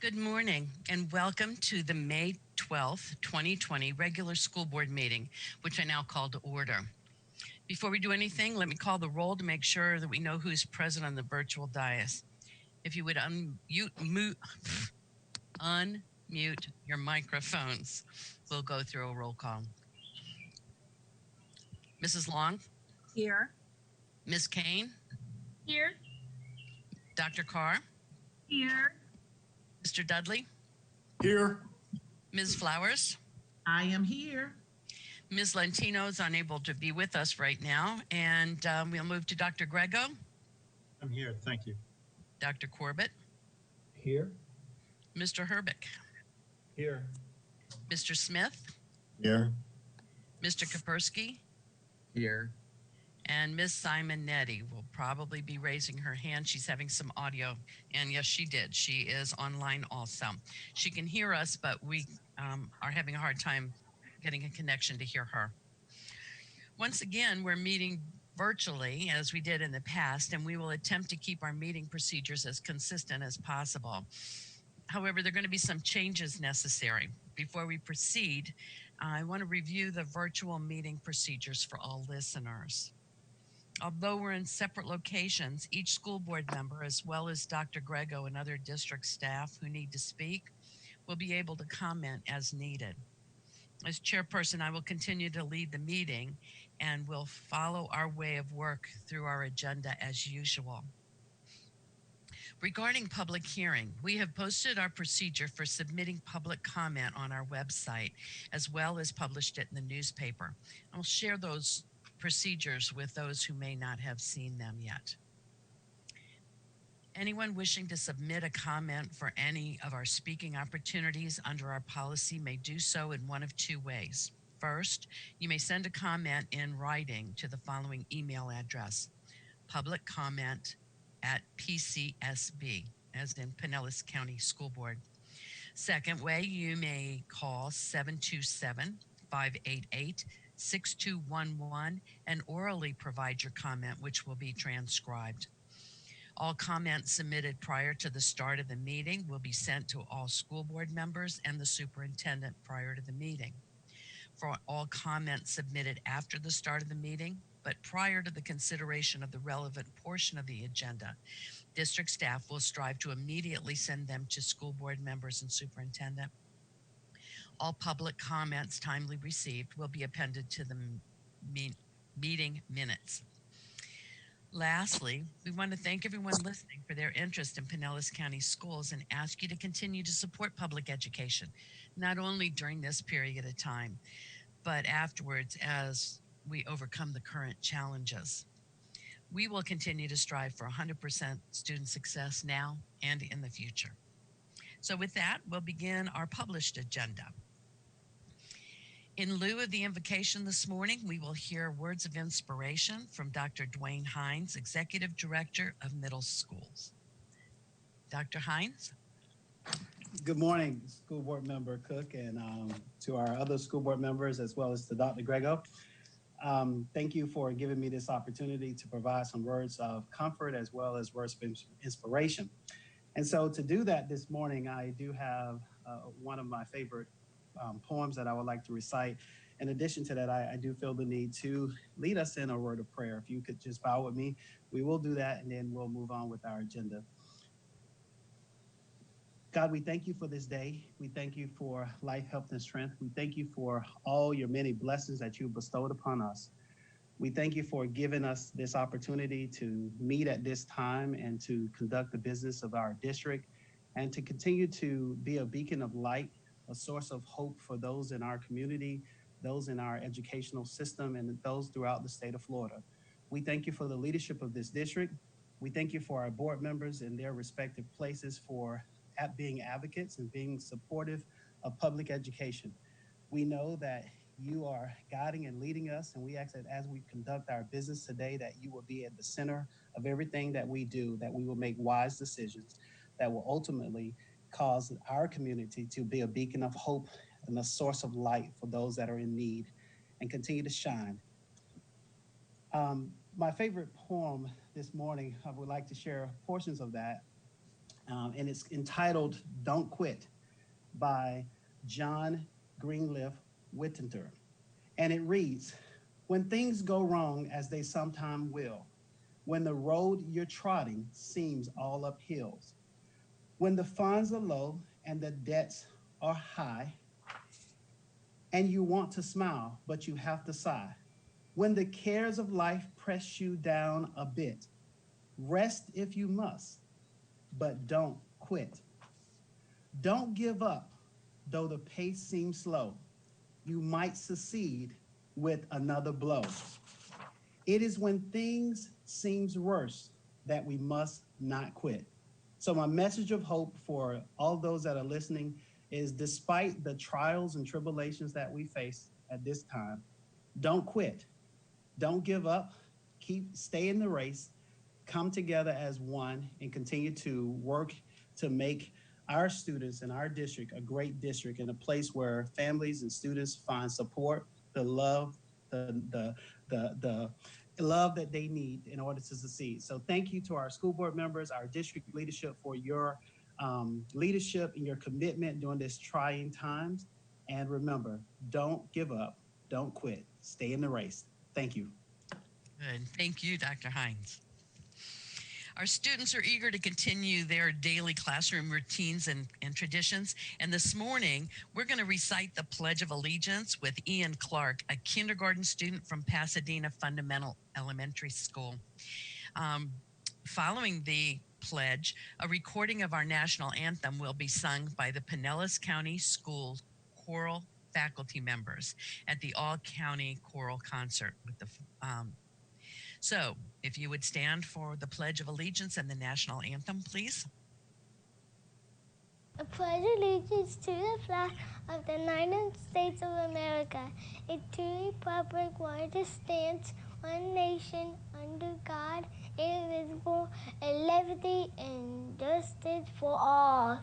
Good morning and welcome to the May 12th, 2020 regular school board meeting, which I now call to order. Before we do anything, let me call the roll to make sure that we know who's present on the virtual dais. If you would unmute your microphones, we'll go through a roll call. Mrs. Long? Here. Ms. Kane? Here. Dr. Carr? Here. Mr. Dudley? Here. Ms. Flowers? I am here. Ms. Lentino is unable to be with us right now, and we'll move to Dr. Grego. I'm here, thank you. Dr. Corbett? Here. Mr. Herbeck? Here. Mr. Smith? Here. Mr. Kapersky? Here. And Ms. Simonetti will probably be raising her hand. She's having some audio, and yes, she did. She is online also. She can hear us, but we are having a hard time getting a connection to hear her. Once again, we're meeting virtually as we did in the past, and we will attempt to keep our meeting procedures as consistent as possible. However, there are going to be some changes necessary. Before we proceed, I want to review the virtual meeting procedures for all listeners. Although we're in separate locations, each school board member, as well as Dr. Grego and other district staff who need to speak, will be able to comment as needed. As chairperson, I will continue to lead the meeting and will follow our way of work through our agenda as usual. Regarding public hearing, we have posted our procedure for submitting public comment on our website, as well as published it in the newspaper. I'll share those procedures with those who may not have seen them yet. Anyone wishing to submit a comment for any of our speaking opportunities under our policy may do so in one of two ways. First, you may send a comment in writing to the following email address: publiccomment@PCSB, as in Pinellas County School Board. Second way, you may call 727-588-6211 and orally provide your comment, which will be transcribed. All comments submitted prior to the start of the meeting will be sent to all school board members and the superintendent prior to the meeting. For all comments submitted after the start of the meeting, but prior to the consideration of the relevant portion of the agenda, district staff will strive to immediately send them to school board members and superintendent. All public comments timely received will be appended to the meeting minutes. Lastly, we want to thank everyone listening for their interest in Pinellas County Schools and ask you to continue to support public education, not only during this period of time, but afterwards as we overcome the current challenges. We will continue to strive for 100% student success now and in the future. So with that, we'll begin our published agenda. In lieu of the invocation this morning, we will hear words of inspiration from Dr. Dwayne Hines, Executive Director of Middle Schools. Dr. Hines? Good morning, School Board Member Cook, and to our other school board members, as well as to Dr. Grego. Thank you for giving me this opportunity to provide some words of comfort as well as words of inspiration. And so to do that this morning, I do have one of my favorite poems that I would like to recite. In addition to that, I do feel the need to lead us in a word of prayer. If you could just bow with me, we will do that, and then we'll move on with our agenda. God, we thank you for this day. We thank you for life, health, and strength. We thank you for all your many blessings that you bestowed upon us. We thank you for giving us this opportunity to meet at this time and to conduct the business of our district and to continue to be a beacon of light, a source of hope for those in our community, those in our educational system, and those throughout the state of Florida. We thank you for the leadership of this district. We thank you for our board members in their respective places for being advocates and being supportive of public education. We know that you are guiding and leading us, and we ask that as we conduct our business today, that you will be at the center of everything that we do, that we will make wise decisions that will ultimately cause our community to be a beacon of hope and a source of light for those that are in need and continue to shine. My favorite poem this morning, I would like to share portions of that. and it's entitled Don't Quit by John Greenleaf Whittier. And it reads, when things go wrong, as they sometimes will, when the road you're trotting seems all up hills, when the funds are low and the debts are high, and you want to smile, but you have to sigh, when the cares of life press you down a bit, rest if you must, but don't quit. Don't give up, though the pace seems slow. You might succeed with another blow. It is when things seems worse that we must not quit. So my message of hope for all those that are listening is, despite the trials and tribulations that we face at this time, don't quit. Don't give up. Stay in the race. Come together as one and continue to work to make our students in our district a great district and a place where families and students find support, the love, the love that they need in order to succeed. So thank you to our school board members, our district leadership for your leadership and your commitment during this trying times. And remember, don't give up, don't quit, stay in the race. Thank you. Good. Thank you, Dr. Hines. Our students are eager to continue their daily classroom routines and traditions. And this morning, we're going to recite the Pledge of Allegiance with Ian Clark, a kindergarten student from Pasadena Fundamental Elementary School. Following the pledge, a recording of our national anthem will be sung by the Pinellas County School choral faculty members at the all-county choral concert with the So, if you would stand for the Pledge of Allegiance and the national anthem, please. I pledge allegiance to the flag of the United States of America and to the republic where it stands, one nation, under God, indivisible, and liberty and justice for all.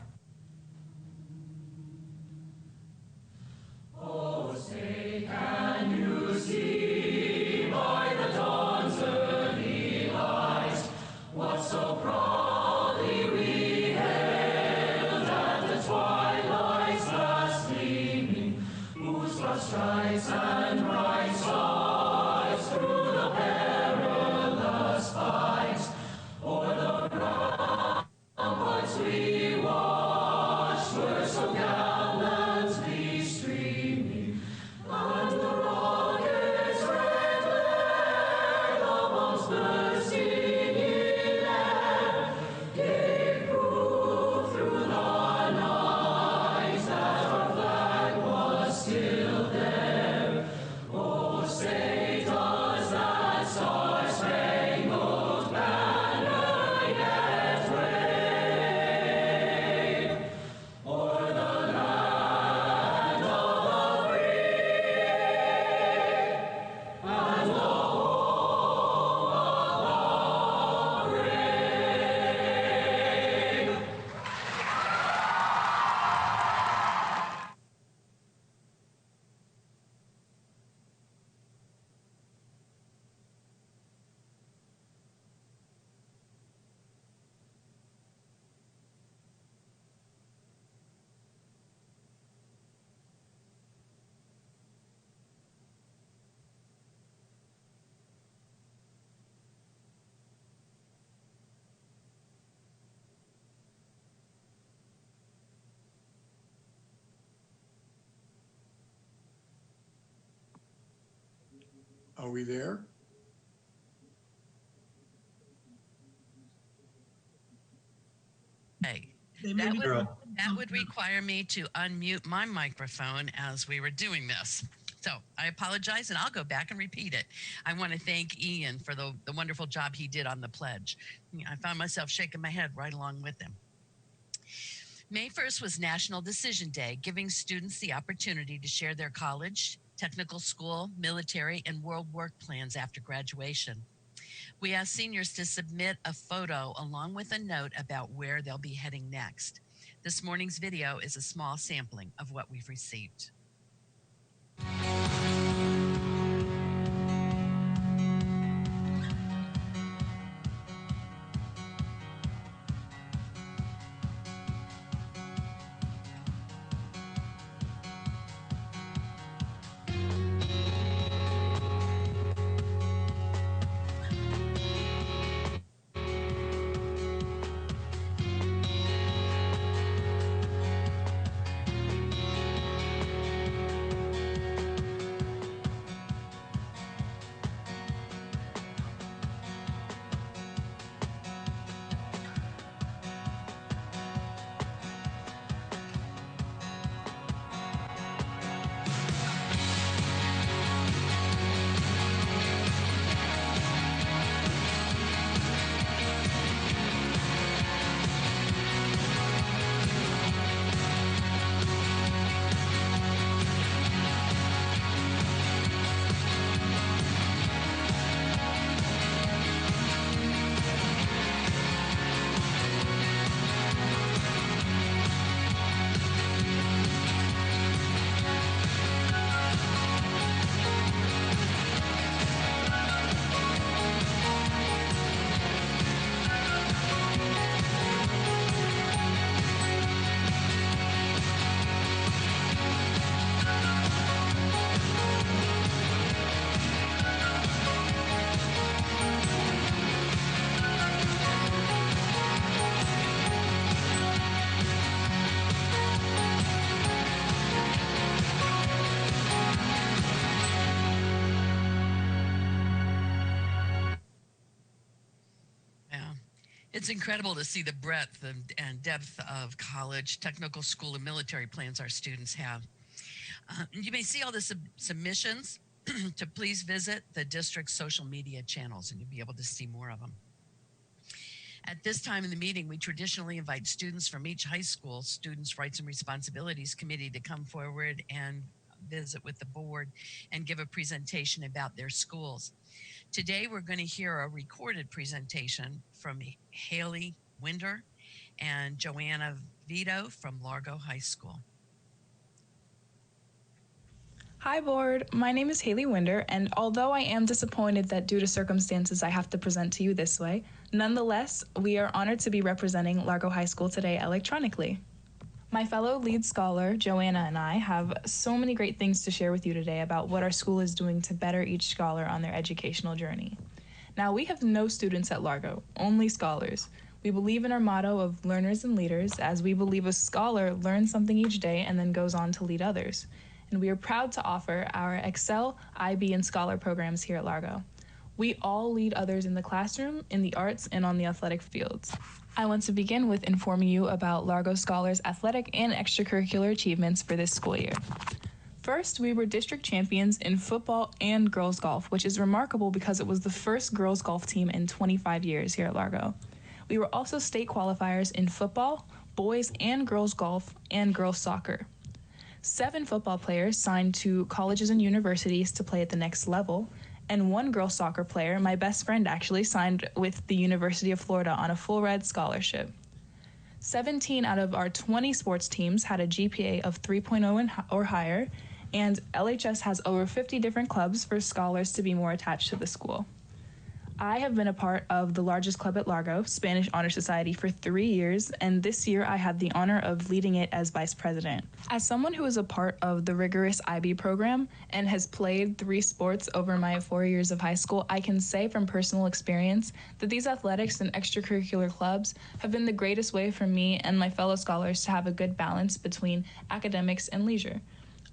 Oh, say, can you see by the dawn's early light what so proudly we hailed at the twilight's last gleaming, whose broad stripes and bright stars through the perilous fight o'er the ramparts we watched were so gallantly streaming, and the rocket's red glare, the bombs bursting in air, gave proof through the night that our flag was still there. Oh, say does that star-spangled banner yet wave o'er the land of the free and the home of the brave? Are we there? Hey, that would require me to unmute my microphone as we were doing this. So I apologize, and I'll go back and repeat it. I want to thank Ian for the wonderful job he did on the pledge. I found myself shaking my head right along with him. May 1st was National Decision Day, giving students the opportunity to share their college, technical school, military, and world work plans after graduation. We asked seniors to submit a photo along with a note about where they'll be heading next. This morning's video is a small sampling of what we've received. It's incredible to see the breadth and depth of college, technical school, and military plans our students have. You may see all the submissions to please visit the district's social media channels, and you'll be able to see more of them. At this time in the meeting, we traditionally invite students from each high school Students' Rights and Responsibilities Committee to come forward and visit with the board and give a presentation about their schools. Today, we're going to hear a recorded presentation from Haley Winder and Joanna Vito from Largo High School. Hi board, my name is Haley Winder, and although I am disappointed that due to circumstances I have to present to you this way, nonetheless, we are honored to be representing Largo High School today electronically. My fellow lead scholar, Joanna, and I have so many great things to share with you today about what our school is doing to better each scholar on their educational journey. Now, we have no students at Largo, only scholars. We believe in our motto of learners and leaders, as we believe a scholar learns something each day and then goes on to lead others. And we are proud to offer our Excel, IB, and Scholar programs here at Largo. We all lead others in the classroom, in the arts, and on the athletic fields. I want to begin with informing you about Largo Scholars' athletic and extracurricular achievements for this school year. First, we were district champions in football and girls golf, which is remarkable because it was the first girls golf team in 25 years here at Largo. We were also state qualifiers in football, boys and girls golf, and girls soccer. 7 football players signed to colleges and universities to play at the next level, and 1 girls soccer player, my best friend actually, signed with the University of Florida on a full-ride scholarship. 17 out of our 20 sports teams had a GPA of 3.0 or higher, and LHS has over 50 different clubs for scholars to be more attached to the school. I have been a part of the largest club at Largo, Spanish Honor Society, for 3 years, and this year I had the honor of leading it as vice president. As someone who is a part of the rigorous IB program and has played 3 sports over my 4 years of high school, I can say from personal experience that these athletics and extracurricular clubs have been the greatest way for me and my fellow scholars to have a good balance between academics and leisure.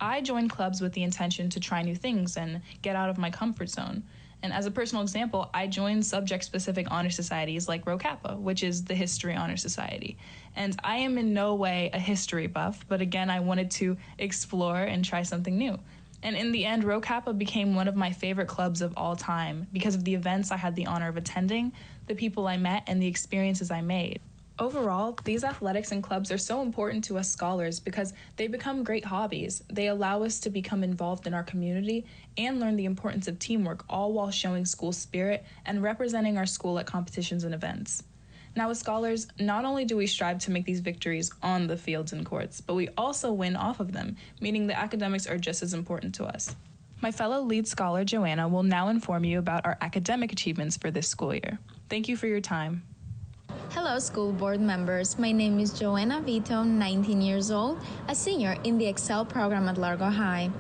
I joined clubs with the intention to try new things and get out of my comfort zone. And as a personal example, I joined subject-specific honor societies like Rho Kappa, which is the History Honor Society. And I am in no way a history buff, but again, I wanted to explore and try something new. And in the end, Rho Kappa became one of my favorite clubs of all time because of the events I had the honor of attending, the people I met, and the experiences I made. Overall, these athletics and clubs are so important to us scholars because they become great hobbies. They allow us to become involved in our community and learn the importance of teamwork, all while showing school spirit and representing our school at competitions and events. Now, as scholars, not only do we strive to make these victories on the fields and courts, but we also win off of them, meaning the academics are just as important to us. My fellow lead scholar, Joanna, will now inform you about our academic achievements for this school year. Thank you for your time. Hello, school board members. My name is Joanna Vito, 19 years old, a senior in the Excel program at Largo High.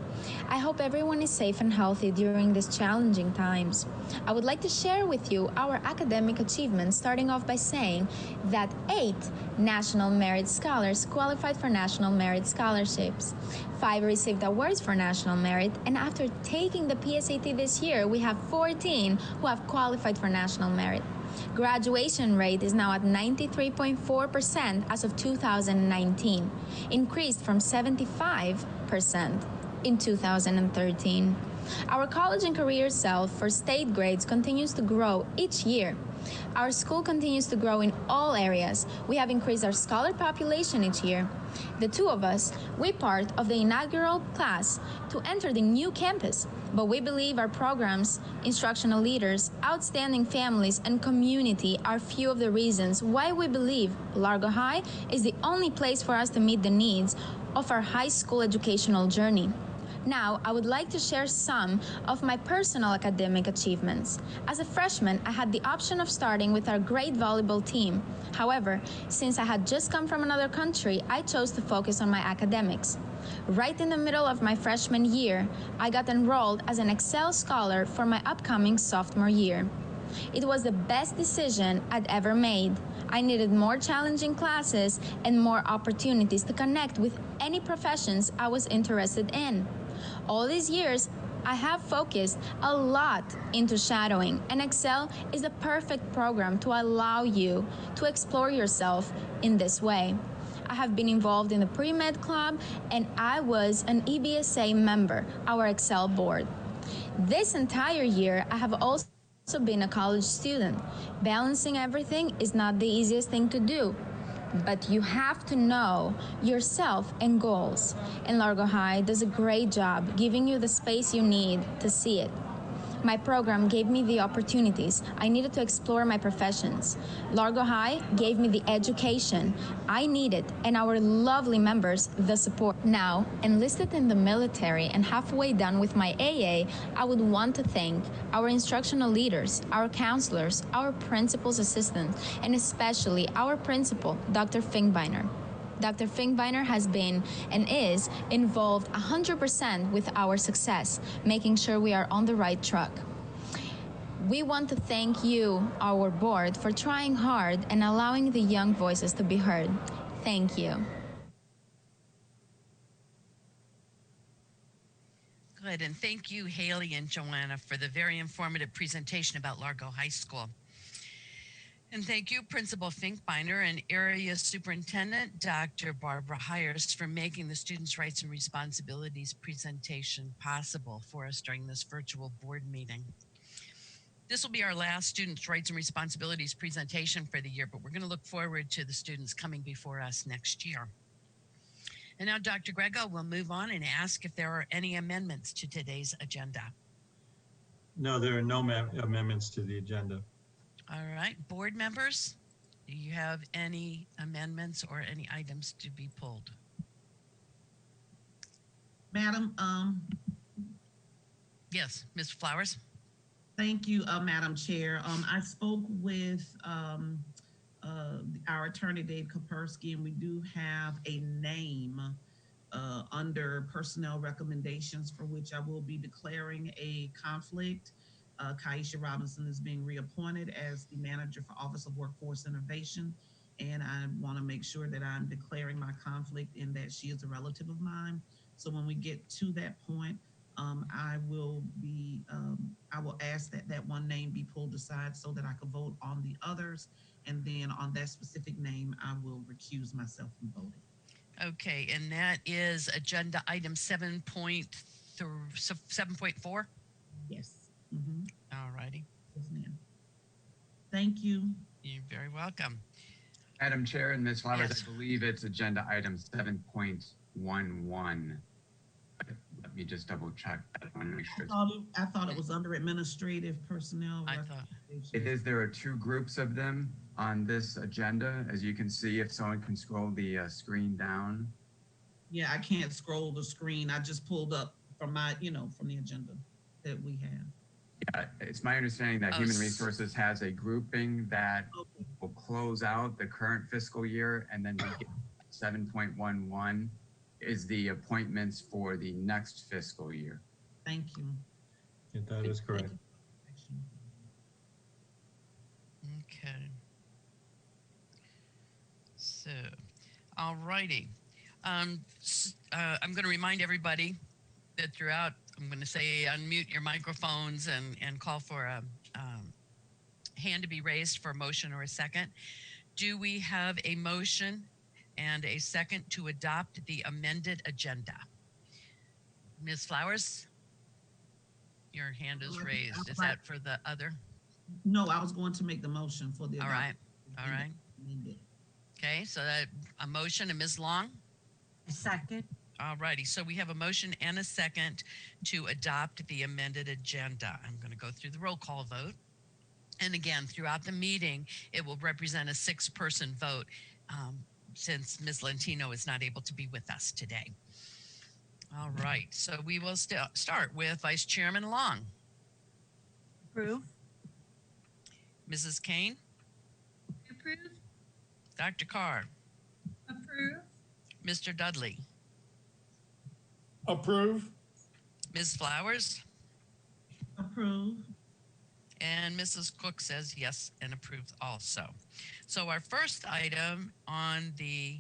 I hope everyone is safe and healthy during these challenging times. I would like to share with you our academic achievements, starting off by saying that 8 National Merit Scholars qualified for National Merit Scholarships. 5 received awards for National Merit, and after taking the PSAT this year, we have 14 who have qualified for National Merit. Graduation rate is now at 93.4% as of 2019, increased from 75% in 2013. Our college and career self for state grades continues to grow each year. Our school continues to grow in all areas. We have increased our scholar population each year. The 2 of us, we're part of the inaugural class to enter the new campus, but we believe our programs, instructional leaders, outstanding families, and community are few of the reasons why we believe Largo High is the only place for us to meet the needs of our high school educational journey. Now, I would like to share some of my personal academic achievements. As a freshman, I had the option of starting with our great volleyball team. However, since I had just come from another country, I chose to focus on my academics. Right in the middle of my freshman year, I got enrolled as an Excel scholar for my upcoming sophomore year. It was the best decision I'd ever made. I needed more challenging classes and more opportunities to connect with any professions I was interested in. All these years, I have focused a lot into shadowing, and Excel is the perfect program to allow you to explore yourself in this way. I have been involved in the pre-med club, and I was an EBSA member, our Excel board. This entire year, I have also been a college student. Balancing everything is not the easiest thing to do, but you have to know yourself and goals. And Largo High does a great job giving you the space you need to see it. My program gave me the opportunities I needed to explore my professions. Largo High gave me the education I needed, and our lovely members the support. Now, enlisted in the military and halfway done with my AA, I would want to thank our instructional leaders, our counselors, our principal's assistant, and especially our principal, Dr. Finkbeiner. Dr. Finkbeiner has been and is involved 100% with our success, making sure we are on the right track. We want to thank you, our board, for trying hard and allowing the young voices to be heard. Thank you. Good, and thank you, Haley and Joanna, for the very informative presentation about Largo High School. And thank you, Principal Finkbeiner and Area Superintendent Dr. Barbara Hires, for making the Students' Rights and Responsibilities presentation possible for us during this virtual board meeting. This will be our last Students' Rights and Responsibilities presentation for the year, but we're going to look forward to the students coming before us next year. And now Dr. Grego will move on and ask if there are any amendments to today's agenda. No, there are no amendments to the agenda. All right, board members, do you have any amendments or any items to be pulled? Madam, Yes, Ms. Flowers. thank you, Madam Chair. I spoke with our attorney, Dave Kapersky, and we do have a name under personnel recommendations for which I will be declaring a conflict. Kaisha Robinson is being reappointed as the manager for Office of Workforce Innovation, and I want to make sure that I'm declaring my conflict in that she is a relative of mine. So when we get to that point, I will ask that that one name be pulled aside so that I can vote on the others, and then on that specific name, I will recuse myself from voting. Okay, and that is agenda item 7.4. Yes. Mm-hmm. All righty. Yes, ma'am. Thank you. You're very welcome. Madam Chair and Ms. Flowers, Yes. I believe it's agenda item 7.11. Let me just double check that one. Make sure I thought it was under administrative personnel. I thought it is. There are two groups of them on this agenda. As you can see, if someone can scroll the screen down. Yeah, I can't scroll the screen. I just pulled up from my, from the agenda that we have. Yeah, it's my understanding that Human Resources has a grouping that will close out the current fiscal year, and then we get 7.11 is the appointments for the next fiscal year. Thank you. Yeah, that is correct. okay. So, all righty. I'm going to remind everybody that throughout, I'm going to say unmute your microphones and call for a hand to be raised for a motion or a second. Do we have a motion and a second to adopt the amended agenda? Ms. Flowers, your hand is raised. Is that for the other? No, I was going to make the motion for the. All right. All right. Okay, so that a motion, and Ms. Long? A second. All righty, so we have a motion and a second to adopt the amended agenda. I'm going to go through the roll call vote. And again, throughout the meeting, it will represent a 6-person vote since Ms. Lentino is not able to be with us today. All right, so we will start with Vice Chairman Long. Approve. Mrs. Kane? Approve. Dr. Carr? Approve. Mr. Dudley? Approve. Ms. Flowers? Approve. And Mrs. Cook says yes and approves also. So our first item on the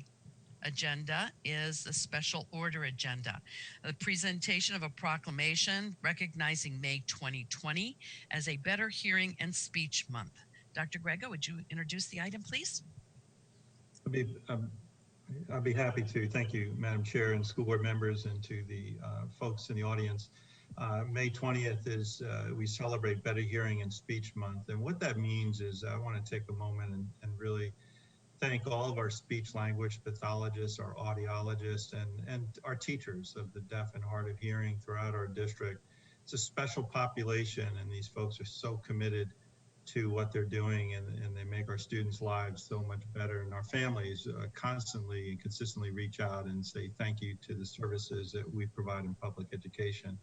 agenda is the special order agenda, the presentation of a proclamation recognizing May 2020 as a Better Hearing and Speech Month. Dr. Grego, would you introduce the item, please? I'd be happy to. Thank you, Madam Chair and school board members, and to the folks in the audience. May 20th is we celebrate Better Hearing and Speech Month. And what that means is I want to take a moment and really thank all of our speech language pathologists, our audiologists, and our teachers of the deaf and hard of hearing throughout our district. It's a special population, and these folks are so committed to what they're doing, and they make our students' lives so much better. And our families constantly and consistently reach out and say thank you to the services that we provide in public education.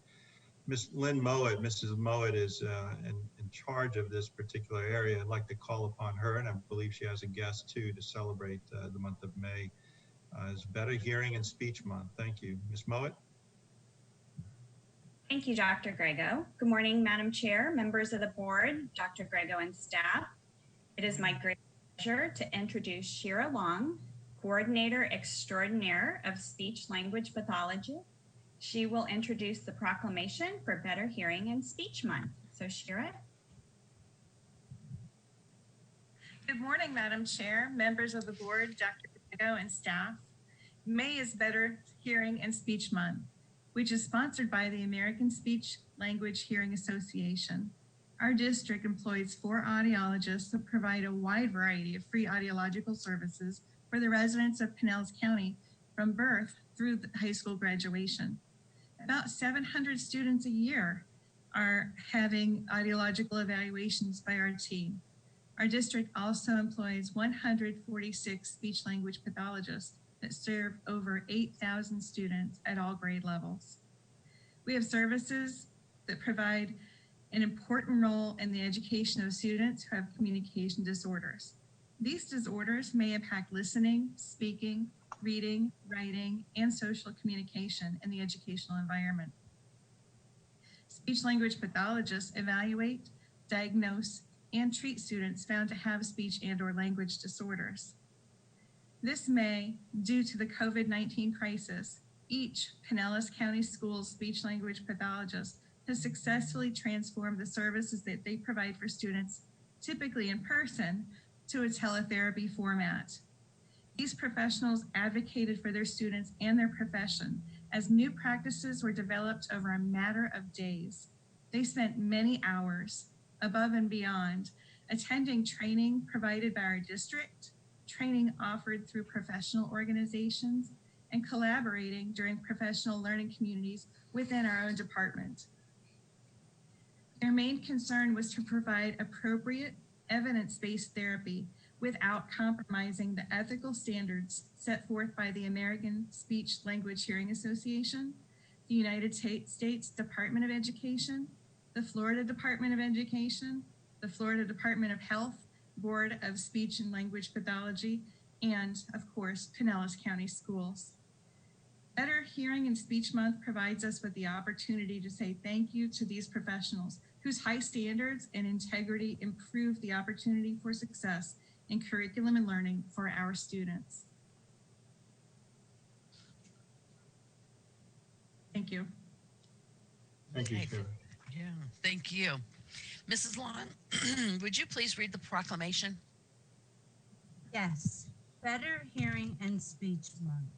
Ms. Lynn Mowat, Mrs. Mowat is in charge of this particular area. I'd like to call upon her, and I believe she has a guest too, to celebrate the month of May as Better Hearing and Speech Month. Thank you. Ms. Mowat. Thank you, Dr. Grego. Good morning, Madam Chair, members of the board, Dr. Grego and staff. It is my great pleasure to introduce Shira Long, Coordinator Extraordinaire of Speech Language Pathology. She will introduce the proclamation for Better Hearing and Speech Month. So Shira. Good morning, Madam Chair, members of the board, Dr. Grego and staff. May is Better Hearing and Speech Month, which is sponsored by the American Speech Language Hearing Association. Our district employs 4 audiologists that provide a wide variety of free audiological services for the residents of Pinellas County from birth through high school graduation. About 700 students a year are having audiological evaluations by our team. Our district also employs 146 speech language pathologists that serve over 8,000 students at all grade levels. We have services that provide an important role in the education of students who have communication disorders. These disorders may impact listening, speaking, reading, writing, and social communication in the educational environment. Speech language pathologists evaluate, diagnose, and treat students found to have speech and/or language disorders. This May, due to the COVID-19 crisis, each Pinellas County Schools speech language pathologist has successfully transformed the services that they provide for students, typically in person, to a teletherapy format. These professionals advocated for their students and their profession as new practices were developed over a matter of days. They spent many hours above and beyond attending training provided by our district, training offered through professional organizations, and collaborating during professional learning communities within our own department. Their main concern was to provide appropriate evidence-based therapy without compromising the ethical standards set forth by the American Speech Language Hearing Association, the United States Department of Education, the Florida Department of Education, the Florida Department of Health, Board of Speech and Language Pathology, and of course, Pinellas County Schools. Better Hearing and Speech Month provides us with the opportunity to say thank you to these professionals whose high standards and integrity improve the opportunity for success in curriculum and learning for our students. Thank you. Thank you, Shira. Yeah, thank you. Mrs. Long, would you please read the proclamation? Yes. Better Hearing and Speech Month.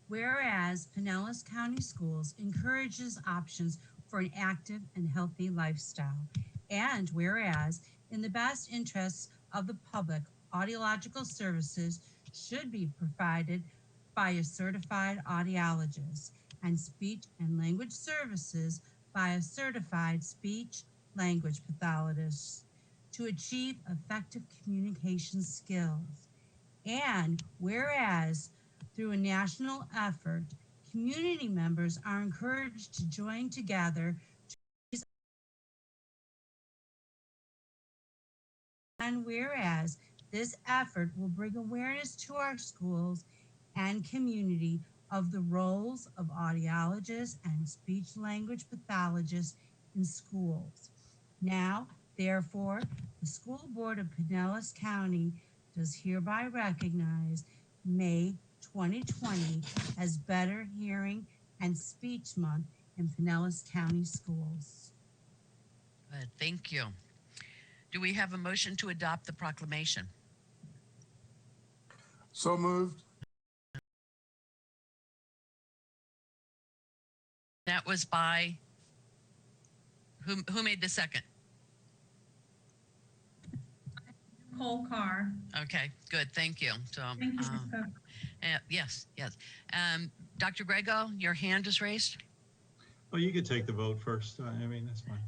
Whereas Pinellas County Schools encourages options for an active and healthy lifestyle, and whereas in the best interests of the public, audiological services should be provided by a certified audiologist and speech and language services by a certified speech language pathologist to achieve effective communication skills. And whereas through a national effort, community members are encouraged to join together to raise, and whereas this effort will bring awareness to our schools and community of the roles of audiologists and speech language pathologists in schools. Now, therefore, the School Board of Pinellas County does hereby recognize May 2020 as Better Hearing and Speech Month in Pinellas County Schools. Good, thank you. Do we have a motion to adopt the proclamation? So moved. That was by, who made the second? Nicole Carr. Okay, good, thank you. So, Thank you, Ms. Cook. yes. Dr. Grego, your hand is raised. Oh, you could take the vote first. I mean, that's fine.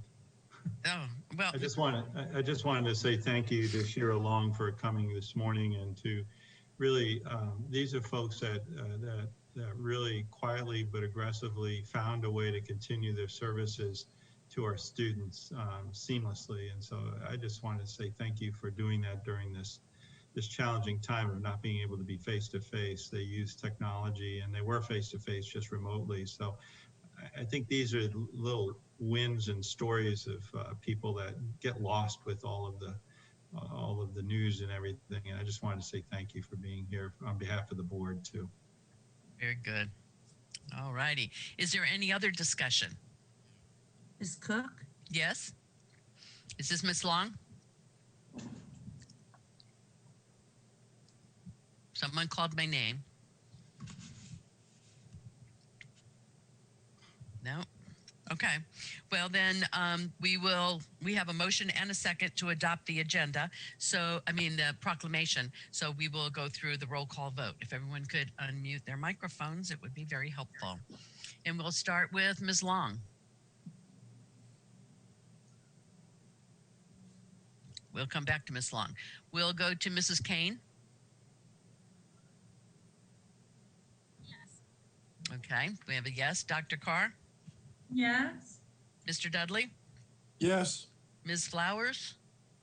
Oh, well. I just wanted to say thank you to Shira Long for coming this morning, and to really, these are folks that really quietly but aggressively found a way to continue their services to our students seamlessly. And so I just wanted to say thank you for doing that during this challenging time of not being able to be face-to-face. They used technology, and they were face-to-face just remotely. So I think these are little wins and stories of people that get lost with all of the news and everything. And I just wanted to say thank you for being here on behalf of the board too. Very good. All righty. Is there any other discussion? Ms. Cook? Yes? Is this Ms. Long? Someone called my name. No? Okay. Well, then we have a motion and a second to adopt the agenda. So, the proclamation. So we will go through the roll call vote. If everyone could unmute their microphones, it would be very helpful. And we'll start with Ms. Long. We'll come back to Ms. Long. We'll go to Mrs. Kane. Yes. Okay. We have a yes. Dr. Carr? Yes. Mr. Dudley? Yes. Ms. Flowers?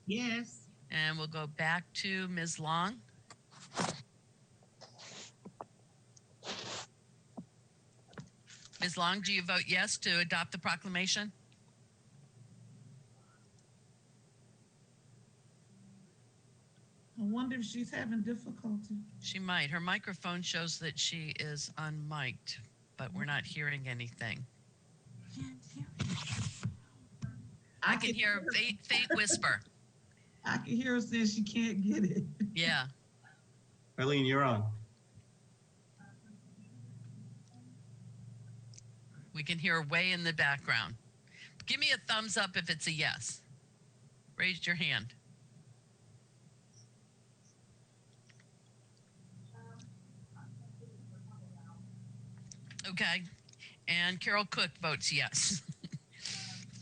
Yes. And we'll go back to Ms. Long. Ms. Long, do you vote yes to adopt the proclamation? I wonder if she's having difficulty. She might. Her microphone shows that she is unmiked, but we're not hearing anything. I can hear a faint whisper. I can hear her saying she can't get it. Yeah. Eileen, you're on. We can hear her way in the background. Give me a thumbs up if it's a yes. Raise your hand. Okay. And Carol Cook votes yes.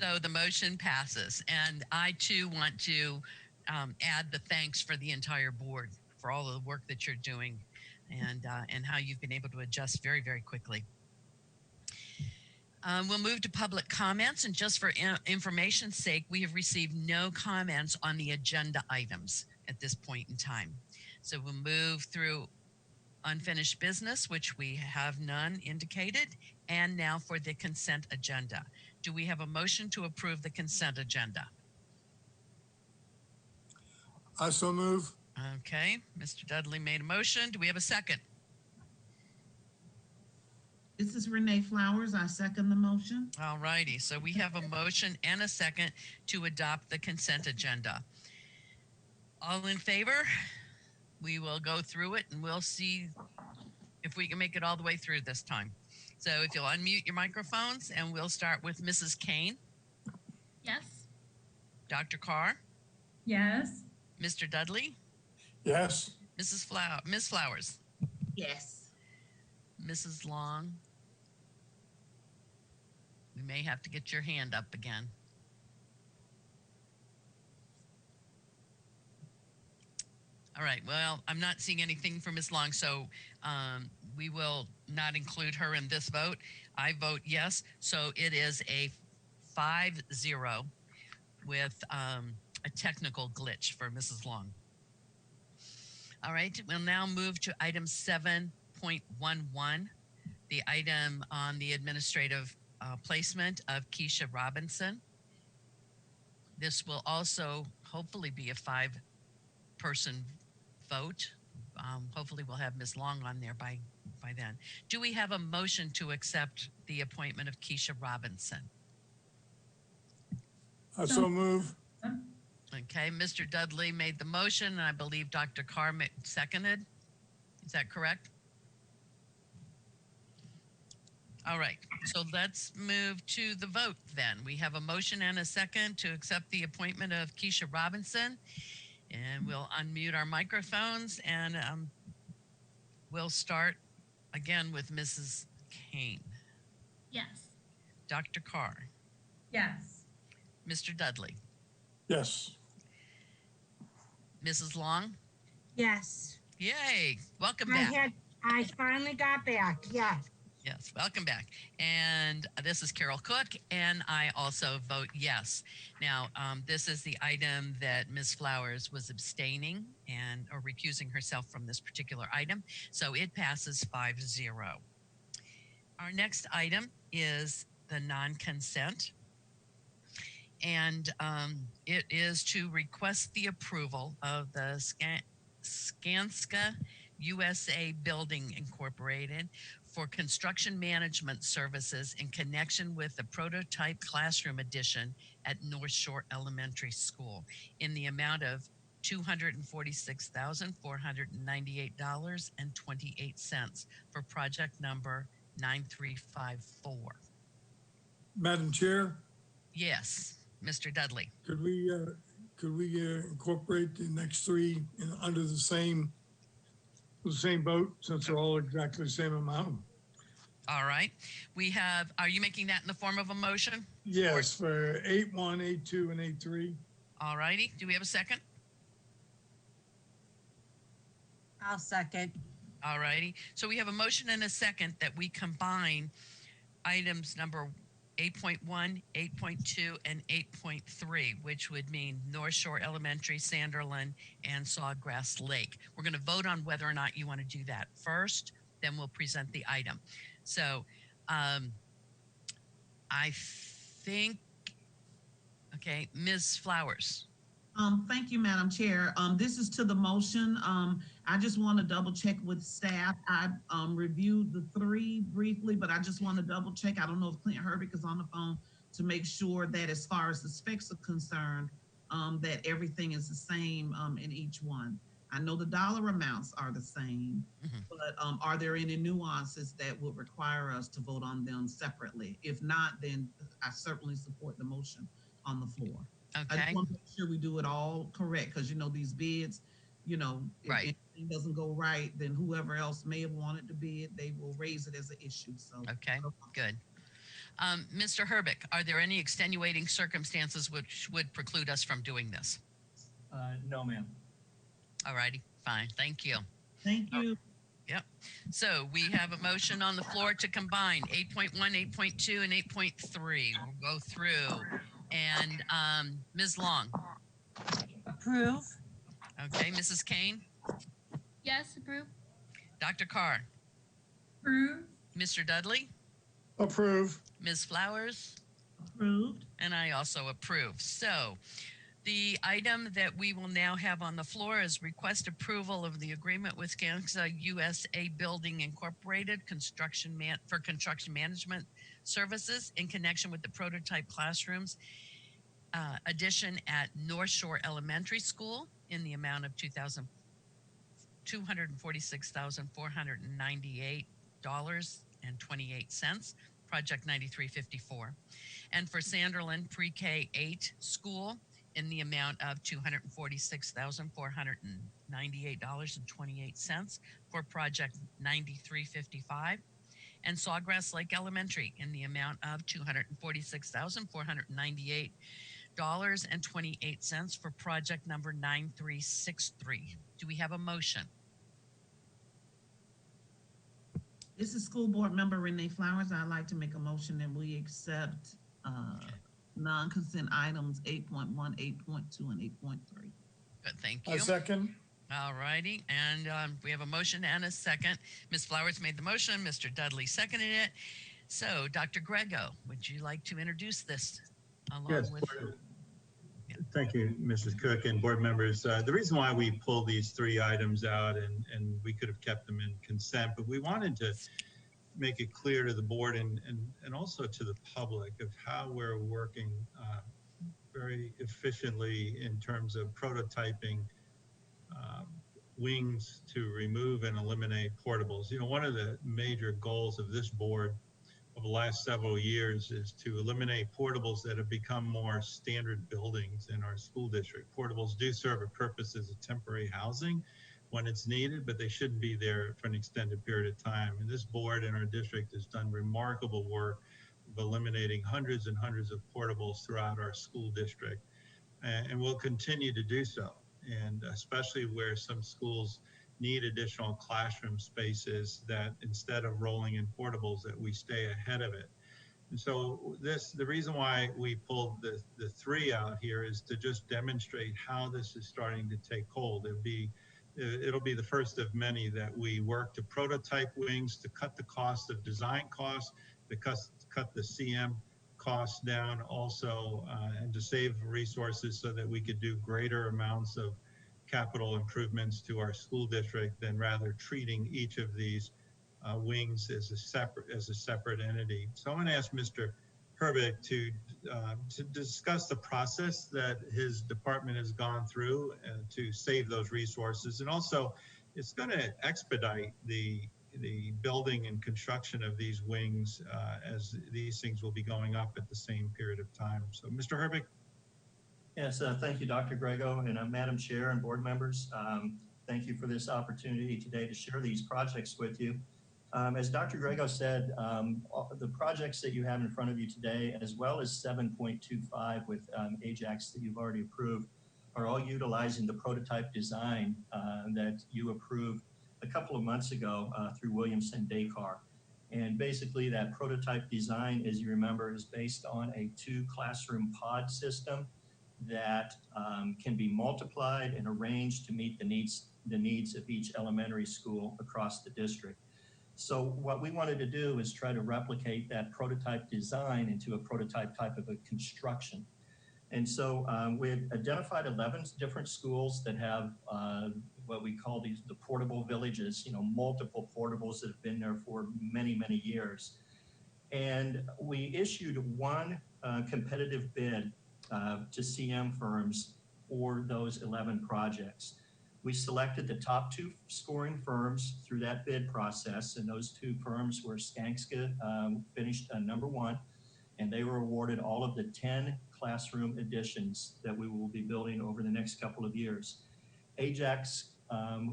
So the motion passes. And I too want to add the thanks for the entire board for all of the work that you're doing, and how you've been able to adjust very, very quickly. We'll move to public comments, and just for information's sake, we have received no comments on the agenda items at this point in time. So we'll move through unfinished business, which we have none indicated, and now for the consent agenda. Do we have a motion to approve the consent agenda? I so move. Okay, Mr. Dudley made a motion. Do we have a second? This is Renee Flowers. I second the motion. All righty, so we have a motion and a second to adopt the consent agenda. All in favor? We will go through it and we'll see if we can make it all the way through this time. So if you'll unmute your microphones, and we'll start with Mrs. Kane. Yes. Dr. Carr? Yes. Mr. Dudley? Yes. Ms. Flowers? Yes. Mrs. Long? We may have to get your hand up again. All right, well, I'm not seeing anything from Ms. Long, so we will not include her in this vote. I vote yes, so it is a 5-0 with a technical glitch for Mrs. Long. All right, we'll now move to item 7.11, the item on the administrative placement of Keisha Robinson. This will also hopefully be a 5-person vote hopefully we'll have Ms. Long on there by then. Do we have a motion to accept the appointment of Keisha Robinson? I so move. Okay, Mr. Dudley made the motion, and I believe Dr. Carr seconded. Is that correct? All right, so let's move to the vote then. We have a motion and a second to accept the appointment of Keisha Robinson, and we'll unmute our microphones, and we'll start again with Mrs. Kane. Yes. Dr. Carr. Yes. Mr. Dudley. Yes. Mrs. Long. Yes. Yay, welcome back. I finally got back. Yes. Yes, welcome back. And this is Carol Cook, and I also vote yes. Now, this is the item that Ms. Flowers was abstaining or recusing herself from this particular item. So it passes 5-0. Our next item is the non-consent. And it is to request the approval of the Skanska USA Building Incorporated for construction management services in connection with the prototype classroom addition at North Shore Elementary School in the amount of $246,498.28 for project number 9354. Madam Chair, Yes, Mr. Dudley. could we incorporate the next three under the same vote, since they're all exactly the same amount? All right. We have, are you making that in the form of a motion? Yes, for 8-1, 8-2, and 8-3. All righty. Do we have a second? I'll second. All righty. So we have a motion and a second that we combine items number 8.1, 8.2, and 8.3, which would mean North Shore Elementary, Sanderlin, and Sawgrass Lake. We're going to vote on whether or not you want to do that first, then we'll present the item. So I think, okay, Ms. Flowers. Thank you, Madam Chair. This is to the motion. I just want to double check with staff. I reviewed the three briefly, but I just want to double check. I don't know if Clint Herbick is on the phone to make sure that as far as the specs are concerned, that everything is the same in each one. I know the dollar amounts are the same, but are there any nuances that would require us to vote on them separately? If not, then I certainly support the motion on the floor. Okay. I just want to make sure we do it all correct, because these bids, if right. anything doesn't go right, then whoever else may have wanted to bid, they will raise it as an issue. So okay, good. Mr. Herbick, are there any extenuating circumstances which would preclude us from doing this? No, ma'am. All righty, fine, thank you. Thank you. Yep. So we have a motion on the floor to combine 8.1, 8.2, and 8.3. We'll go through. And Ms. Long. Approve. Okay, Mrs. Kane. Yes, approve. Dr. Carr. Approve. Mr. Dudley. Approve. Ms. Flowers. Approved. And I also approve. So the item that we will now have on the floor is request approval of the agreement with Skanska USA Building Incorporated for construction management services in connection with the prototype classrooms addition at North Shore Elementary School in the amount of $246,498.28, project 9354, and for Sanderlin Pre-K 8 School in the amount of $246,498.28 for project 9355, and Sawgrass Lake Elementary in the amount of $246,498.28 for project number 9363. Do we have a motion? This is School Board Member Renee Flowers. I'd like to make a motion that we accept non-consent items 8.1, 8.2, and 8.3. Good, thank you. A second. All righty, and we have a motion and a second. Ms. Flowers made the motion, Mr. Dudley seconded it. So, Dr. Grego, would you like to introduce this along with? Thank you, Mrs. Cook and board members. The reason why we pulled these 3 items out, and we could have kept them in consent, but we wanted to make it clear to the board and also to the public of how we're working very efficiently in terms of prototyping wings to remove and eliminate portables. You know, one of the major goals of this board over the last several years is to eliminate portables that have become more standard buildings in our school district. Portables do serve a purpose as a temporary housing when it's needed, but they shouldn't be there for an extended period of time. And this board in our district has done remarkable work of eliminating hundreds and hundreds of portables throughout our school district, and we'll continue to do so. And especially where some schools need additional classroom spaces, that instead of rolling in portables, that we stay ahead of it. And so the reason why we pulled the 3 out here is to just demonstrate how this is starting to take hold. It'll be the first of many that we work to prototype wings, to cut the cost of design costs, to cut the CM costs down also, and to save resources so that we could do greater amounts of capital improvements to our school district than rather treating each of these wings as a separate entity. So I'm going to ask Mr. Herbig to discuss the process that his department has gone through to save those resources, and also it's going to expedite the building and construction of these wings as these things will be going up at the same period of time. So Mr. Herbig. Yes, thank you, Dr. Grego, and Madam Chair and board members. Thank you for this opportunity today to share these projects with you. As Dr. Grego said, the projects that you have in front of you today, as well as 7.25 with Ajax that you've already approved, are all utilizing the prototype design that you approved a couple of months ago through Williamson Descartes. And basically that prototype design, as you remember, is based on a 2 classroom pod system that can be multiplied and arranged to meet the needs of each elementary school across the district. So what we wanted to do is try to replicate that prototype design into a prototype type of a construction. And so we had identified 11 different schools that have what we call the portable villages, you know, multiple portables that have been there for many, many years. And we issued 1 competitive bid to CM firms for those 11 projects. We selected the top 2 scoring firms through that bid process, and those 2 firms were Skanska, finished number 1, and they were awarded all of the 10 classroom additions that we will be building over the next couple of years. Ajax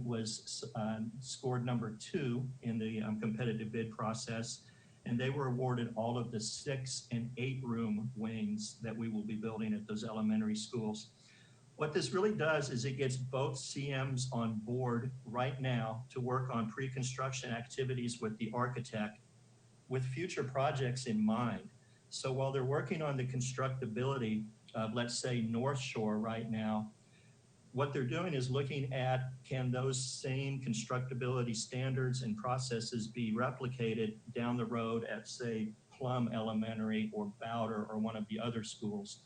was scored number 2 in the competitive bid process, and they were awarded all of the 6 and 8 room wings that we will be building at those elementary schools. What this really does is it gets both CMs on board right now to work on pre-construction activities with the architect with future projects in mind. So while they're working on the constructability of, let's say, North Shore right now, what they're doing is looking at, can those same constructability standards and processes be replicated down the road at, say, Plum Elementary or Bowder or one of the other schools.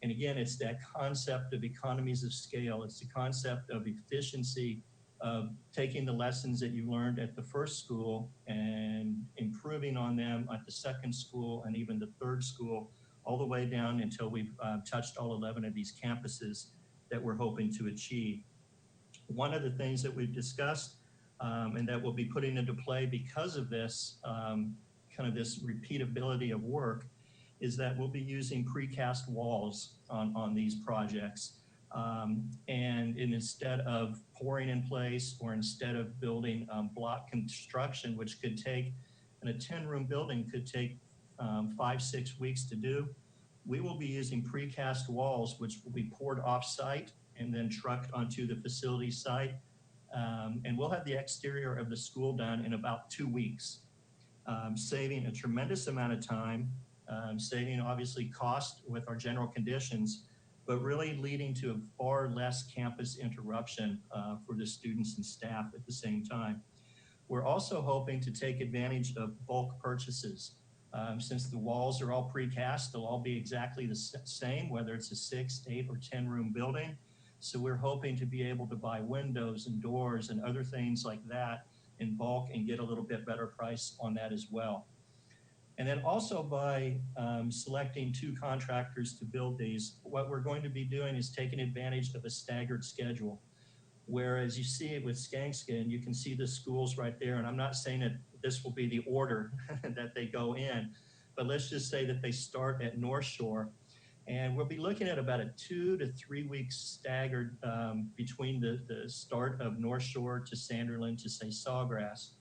And again, it's that concept of economies of scale. It's the concept of efficiency, of taking the lessons that you learned at the first school and improving on them at the second school and even the third school, all the way down until we've touched all 11 of these campuses that we're hoping to achieve. One of the things that we've discussed and that we'll be putting into play because of this, kind of this repeatability of work, is that we'll be using precast walls on these projects. And instead of pouring in place or instead of building block construction, which could take, in a 10-room building, could take 5-6 weeks to do, we will be using precast walls, which will be poured off-site and then trucked onto the facility site. And we'll have the exterior of the school done in about 2 weeks, saving a tremendous amount of time, saving obviously cost with our general conditions, but really leading to a far less campus interruption for the students and staff at the same time. We're also hoping to take advantage of bulk purchases. Since the walls are all precast, they'll all be exactly the same, whether it's a 6, 8, or 10 room building. So we're hoping to be able to buy windows and doors and other things like that in bulk and get a little bit better price on that as well. And then also by selecting 2 contractors to build these, what we're going to be doing is taking advantage of a staggered schedule. Whereas you see it with Skanska, and you can see the schools right there. And I'm not saying that this will be the order that they go in, but let's just say that they start at North Shore. And we'll be looking at about a 2 to 3 weeks staggered between the start of North Shore to Sanderland to say Sawgrass.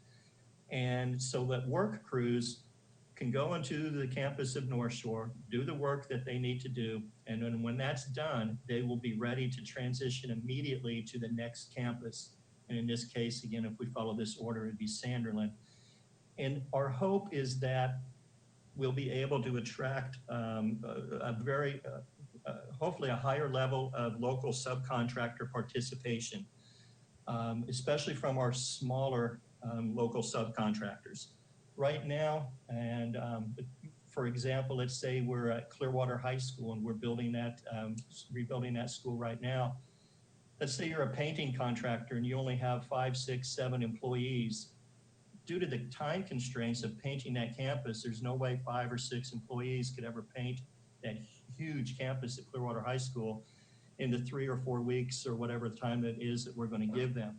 And so that work crews can go into the campus of North Shore, do the work that they need to do, and then when that's done, they will be ready to transition immediately to the next campus. And in this case, again, if we follow this order, it'd be Sanderland. And our hope is that we'll be able to attract hopefully a higher level of local subcontractor participation, especially from our smaller local subcontractors. Right now, and for example, let's say we're at Clearwater High School and we're building that, rebuilding that school right now. Let's say you're a painting contractor and you only have 5, 6, 7 employees. Due to the time constraints of painting that campus, there's no way 5 or 6 employees could ever paint that huge campus at Clearwater High School in the 3 or 4 weeks or whatever time it is that we're going to give them.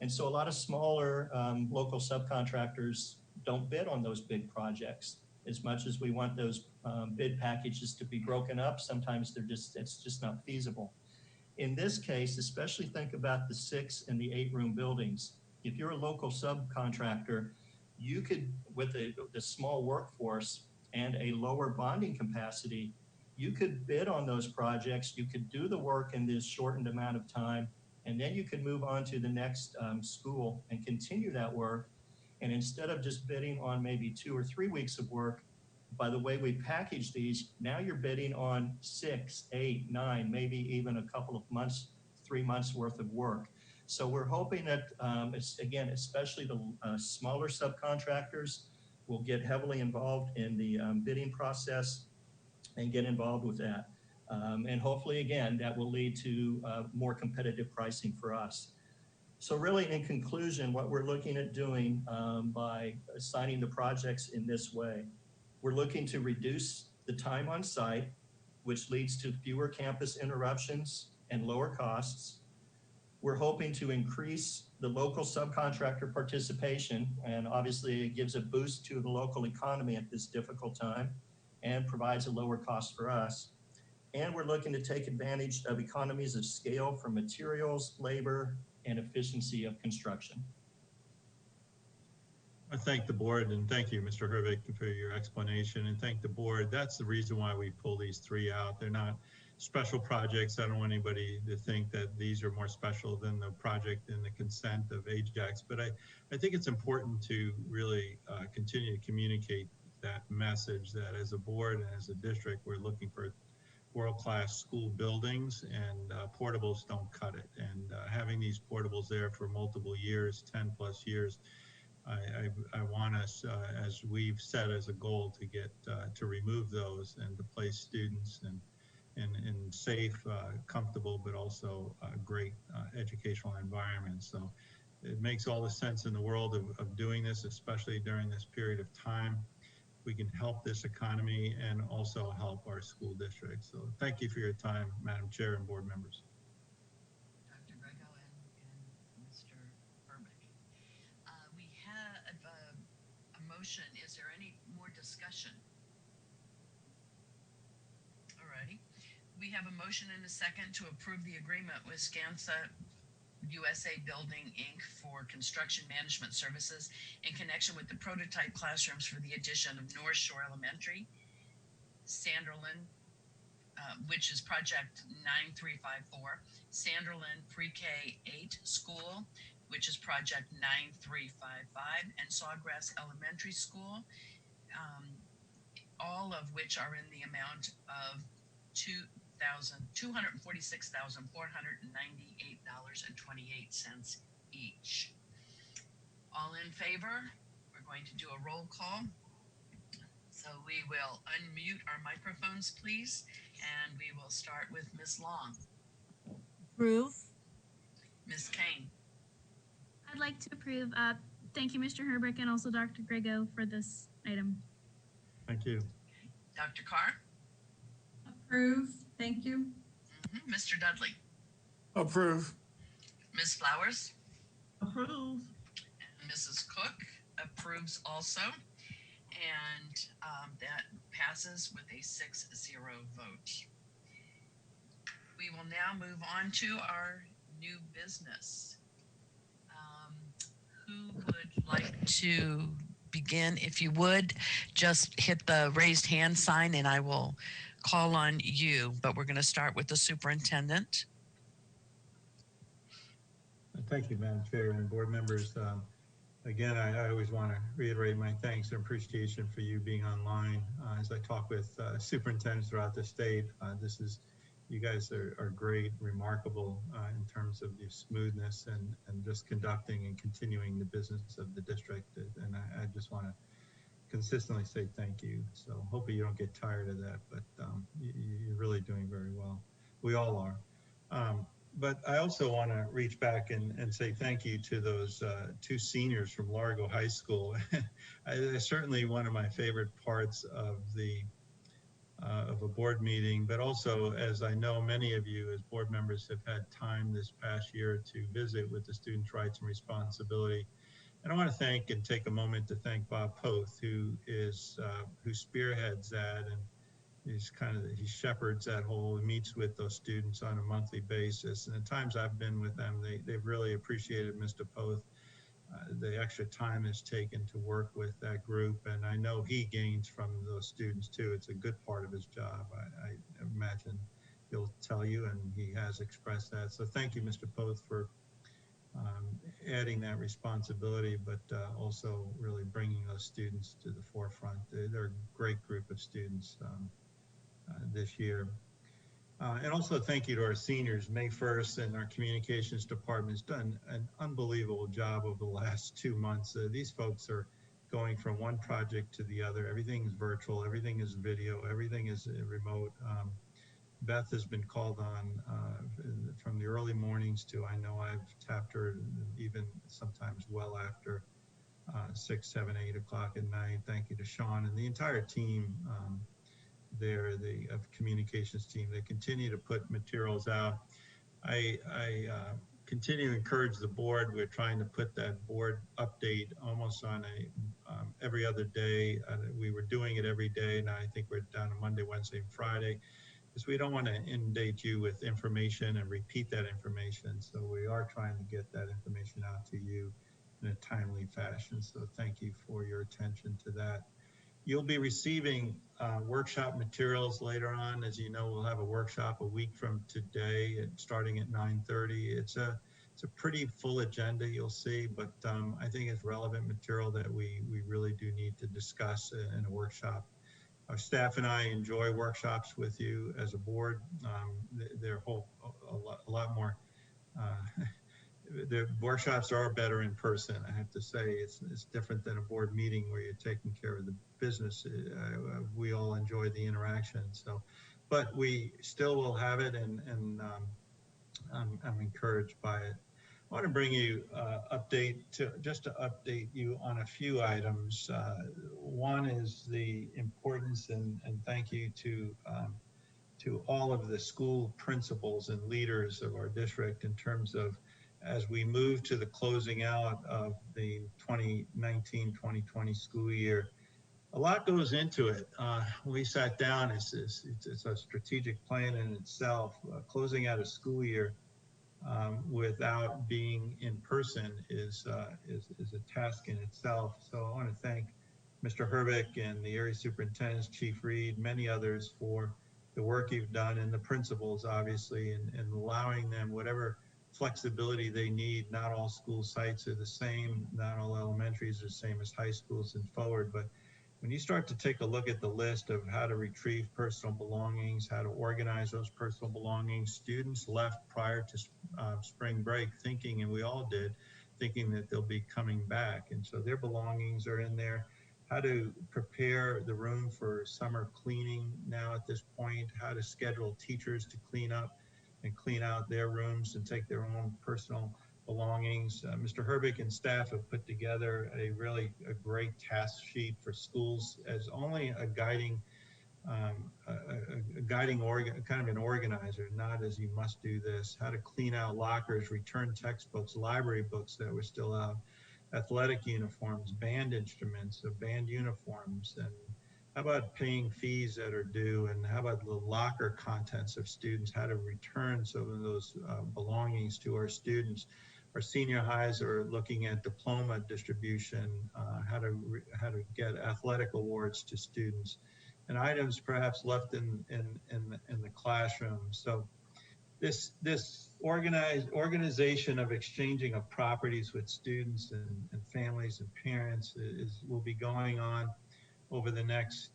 And so a lot of smaller local subcontractors don't bid on those big projects. As much as we want those bid packages to be broken up, sometimes it's just not feasible. In this case, especially think about the 6 and the 8 room buildings. If you're a local subcontractor, you could, with the small workforce and a lower bonding capacity, you could bid on those projects. You could do the work in this shortened amount of time, and then you could move on to the next school and continue that work. And instead of just bidding on maybe 2 or 3 weeks of work, by the way we package these, now you're bidding on 6, 8, 9, maybe even a couple of months, 3 months worth of work. So we're hoping that, again, especially the smaller subcontractors will get heavily involved in the bidding process and get involved with that. And hopefully, again, that will lead to more competitive pricing for us. So really, in conclusion, what we're looking at doing by assigning the projects in this way, we're looking to reduce the time on site, which leads to fewer campus interruptions and lower costs. We're hoping to increase the local subcontractor participation, and obviously it gives a boost to the local economy at this difficult time and provides a lower cost for us. And we're looking to take advantage of economies of scale for materials, labor, and efficiency of construction. I thank the board, and thank you, Mr. Hervik, for your explanation, and thank the board. That's the reason why we pull these 3 out. They're not special projects. I don't want anybody to think that these are more special than the project in the consent of Ajax, but I think it's important to really continue to communicate that message that as a board and as a district, we're looking for world-class school buildings, and portables don't cut it. And having these portables there for multiple years, 10 plus years, I want us, as we've set as a goal, to get to remove those and to place students in safe, comfortable, but also great educational environments. So it makes all the sense in the world of doing this, especially during this period of time. We can help this economy and also help our school district. So thank you for your time, Madam Chair and board members. Dr. Grego and Mr. Hervik. We have a motion. Is there any more discussion? Alrighty. We have a motion and a second to approve the agreement with Skanska USA Building, Inc. for construction management services in connection with the prototype classrooms for the addition of North Shore Elementary, Sanderland, which is project 9354, Sanderland Pre-K 8 School, which is project 9355, and Sawgrass Elementary School, all of which are in the amount of $246,498.28 each. All in favor? We're going to do a roll call. So we will unmute our microphones, please, and we will start with Ms. Long. Approve. Ms. Kane. I'd like to approve. Thank you, Mr. Herbrick, and also Dr. Grego for this item. Thank you. Dr. Carr. Approve. Thank you. Mr. Dudley. Approve. Ms. Flowers. Approve. And Mrs. Cook approves also. And that passes with a 6-0 vote. We will now move on to our new business. Who would like to begin? If you would, just hit the raised hand sign and I will call on you, but we're going to start with the superintendent. Thank you, Madam Chair and board members. Again, I always want to reiterate my thanks and appreciation for you being online. As I talk with superintendents throughout the state, you guys are great, remarkable in terms of your smoothness and just conducting and continuing the business of the district. And I just want to consistently say thank you. So hopefully you don't get tired of that, but you're really doing very well. We all are. But I also want to reach back and say thank you to those 2 seniors from Largo High School. Certainly one of my favorite parts of a board meeting, but also, as I know many of you as board members have had time this past year to visit with the Students' Rights and Responsibility. And I want to thank and take a moment to thank Bob Poth, who spearheads that, and he shepherds that whole, meets with those students on a monthly basis. And the times I've been with them, they've really appreciated Mr. Poth, the extra time it's taken to work with that group. And I know he gains from those students too. It's a good part of his job. I imagine he'll tell you, and he has expressed that. So thank you, Mr. Poth, for adding that responsibility, but also really bringing those students to the forefront. They're a great group of students this year. And also thank you to our seniors. May 1st and our communications department has done an unbelievable job over the last 2 months. These folks are going from one project to the other. Everything is virtual, everything is video, everything is remote. Beth has been called on from the early mornings to, I know I've tapped her even sometimes well after 6, 7, 8 o'clock at night. Thank you to Sean and the entire team there, the communications team. They continue to put materials out. I continue to encourage the board. We're trying to put that board update almost on a every other day. We were doing it every day. Now I think we're down to Monday, Wednesday, and Friday, because we don't want to inundate you with information and repeat that information. So we are trying to get that information out to you in a timely fashion. So thank you for your attention to that. You'll be receiving workshop materials later on. As you know, we'll have a workshop a week from today, starting at 9:30. It's a pretty full agenda, you'll see, but I think it's relevant material that we really do need to discuss in a workshop. Our staff and I enjoy workshops with you as a board. They're a lot more. The workshops are better in person. I have to say it's different than a board meeting where you're taking care of the business. We all enjoy the interaction. So, but we still will have it, and I'm encouraged by it. I want to bring you just to update you on a few items. One is the importance, and thank you to all of the school principals and leaders of our district in terms of, as we move to the closing out of the 2019-2020 school year, a lot goes into it. We sat down, it's a strategic plan in itself. Closing out a school year without being in person is a task in itself. So I want to thank Mr. Herbeck and the area superintendents, Chief Reed, many others for the work you've done, and the principals, obviously, and allowing them whatever flexibility they need. Not all school sites are the same. Not all elementaries are the same as high schools and forward. But when you start to take a look at the list of how to retrieve personal belongings, how to organize those personal belongings, students left prior to spring break thinking, and we all did, thinking that they'll be coming back. And so their belongings are in there. how to prepare the room for summer cleaning now at this point, how to schedule teachers to clean up and clean out their rooms and take their own personal belongings. Mr. Herbeck and staff have put together a great task sheet for schools as only a guiding kind of an organizer, not as you must do this, how to clean out lockers, return textbooks, library books that were still out, athletic uniforms, band instruments, band uniforms, and how about paying fees that are due, and how about the locker contents of students, how to return some of those belongings to our students. Our senior highs are looking at diploma distribution, how to get athletic awards to students, and items perhaps left in the classroom. So this organization of exchanging of properties with students and families and parents will be going on over the next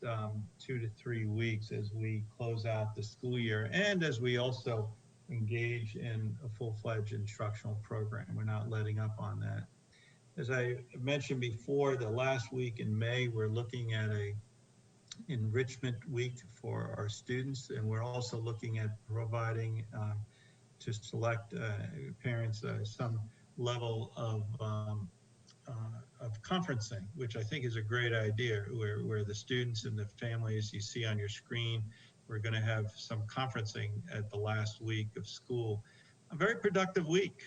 2 to 3 weeks as we close out the school year, and as we also engage in a full-fledged instructional program. We're not letting up on that. As I mentioned before, the last week in May, we're looking at a enrichment week for our students, and we're also looking at providing to select parents some level of conferencing, which I think is a great idea, where the students and the families you see on your screen, we're going to have some conferencing at the last week of school. A very productive week,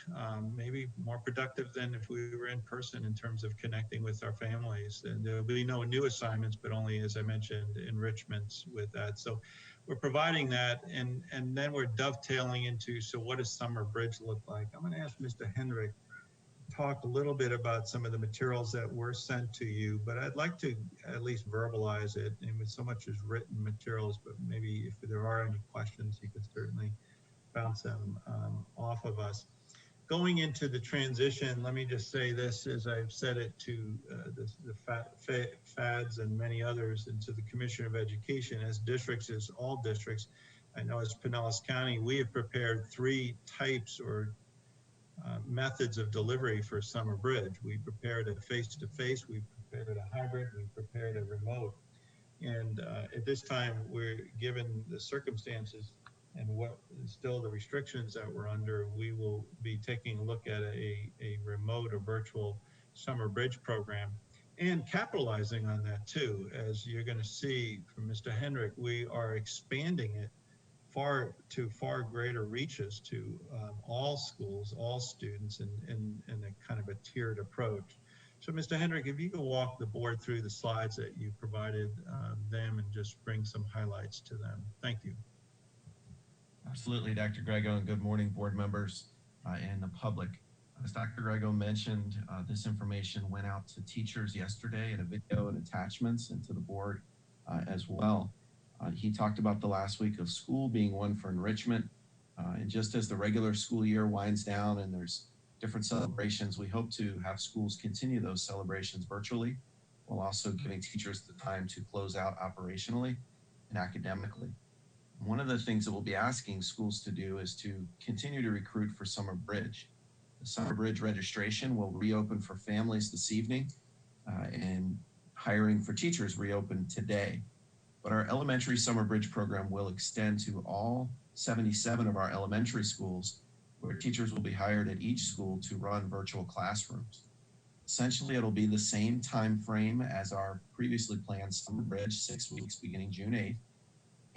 maybe more productive than if we were in person in terms of connecting with our families. And there'll be no new assignments, but only, as I mentioned, enrichments with that. So we're providing that, and then we're dovetailing into, so what does Summer Bridge look like? I'm going to ask Mr. Hendrick to talk a little bit about some of the materials that were sent to you, but I'd like to at least verbalize it, and with so much as written materials, but maybe if there are any questions, you could certainly bounce them off of us. Going into the transition, let me just say this, as I've said it to the FADs and many others, and to the Commissioner of Education, as districts, as all districts, I know as Pinellas County, we have prepared 3 types or methods of delivery for Summer Bridge. We prepared a face-to-face, we prepared a hybrid, we prepared a remote. And at this time, we're given the circumstances and what still the restrictions that we're under, we will be taking a look at a remote or virtual Summer Bridge program and capitalizing on that too. As you're going to see from Mr. Hendrick, we are expanding it to far greater reaches to all schools, all students, in a kind of a tiered approach. So Mr. Hendrick, if you could walk the board through the slides that you provided them and just bring some highlights to them. Thank you. Absolutely, Dr. Grego, and good morning, board members and the public. As Dr. Grego mentioned, this information went out to teachers yesterday in a video and attachments, and to the board as well. He talked about the last week of school being one for enrichment. And just as the regular school year winds down and there's different celebrations, we hope to have schools continue those celebrations virtually, while also giving teachers the time to close out operationally and academically. One of the things that we'll be asking schools to do is to continue to recruit for Summer Bridge. The Summer Bridge registration will reopen for families this evening, and hiring for teachers reopened today. But our elementary Summer Bridge program will extend to all 77 of our elementary schools, where teachers will be hired at each school to run virtual classrooms. Essentially, it'll be the same time frame as our previously planned Summer Bridge, 6 weeks beginning June 8th.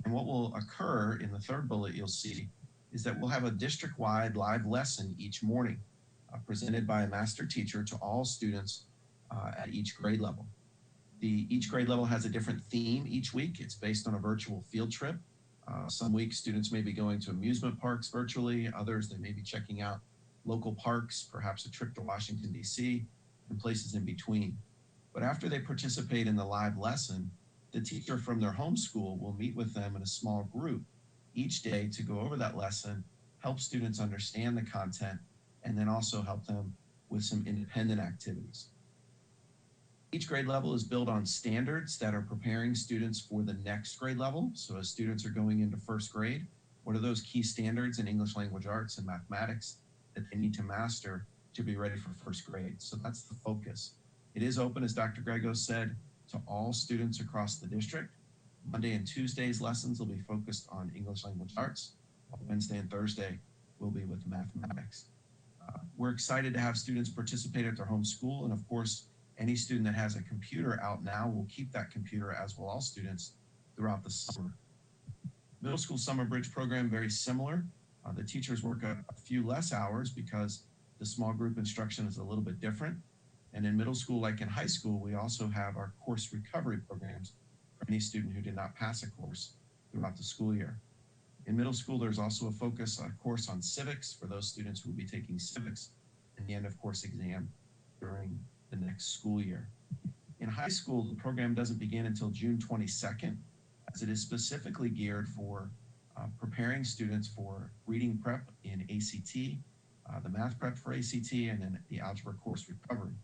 And what will occur in the third bullet you'll see is that we'll have a district-wide live lesson each morning presented by a master teacher to all students at each grade level. Each grade level has a different theme each week. It's based on a virtual field trip. Some weeks students may be going to amusement parks virtually. Others, they may be checking out local parks, perhaps a trip to Washington, D.C., and places in between. But after they participate in the live lesson, the teacher from their home school will meet with them in a small group each day to go over that lesson, help students understand the content, and then also help them with some independent activities. Each grade level is built on standards that are preparing students for the next grade level. So as students are going into first grade, what are those key standards in English language arts and mathematics that they need to master to be ready for first grade? So that's the focus. It is open, as Dr. Grego said, to all students across the district. Monday and Tuesday's lessons will be focused on English language arts, while Wednesday and Thursday will be with mathematics. We're excited to have students participate at their home school, and of course, any student that has a computer out now will keep that computer, as will all students, throughout the summer. Middle school summer bridge program, very similar. The teachers work a few less hours because the small group instruction is a little bit different. And in middle school, like in high school, we also have our course recovery programs for any student who did not pass a course throughout the school year. In middle school, there's also a focus on a course on civics for those students who will be taking civics in the end of course exam during the next school year. In high school, the program doesn't begin until June 22nd, as it is specifically geared for preparing students for reading prep in ACT, the math prep for ACT, and then the algebra course recovery.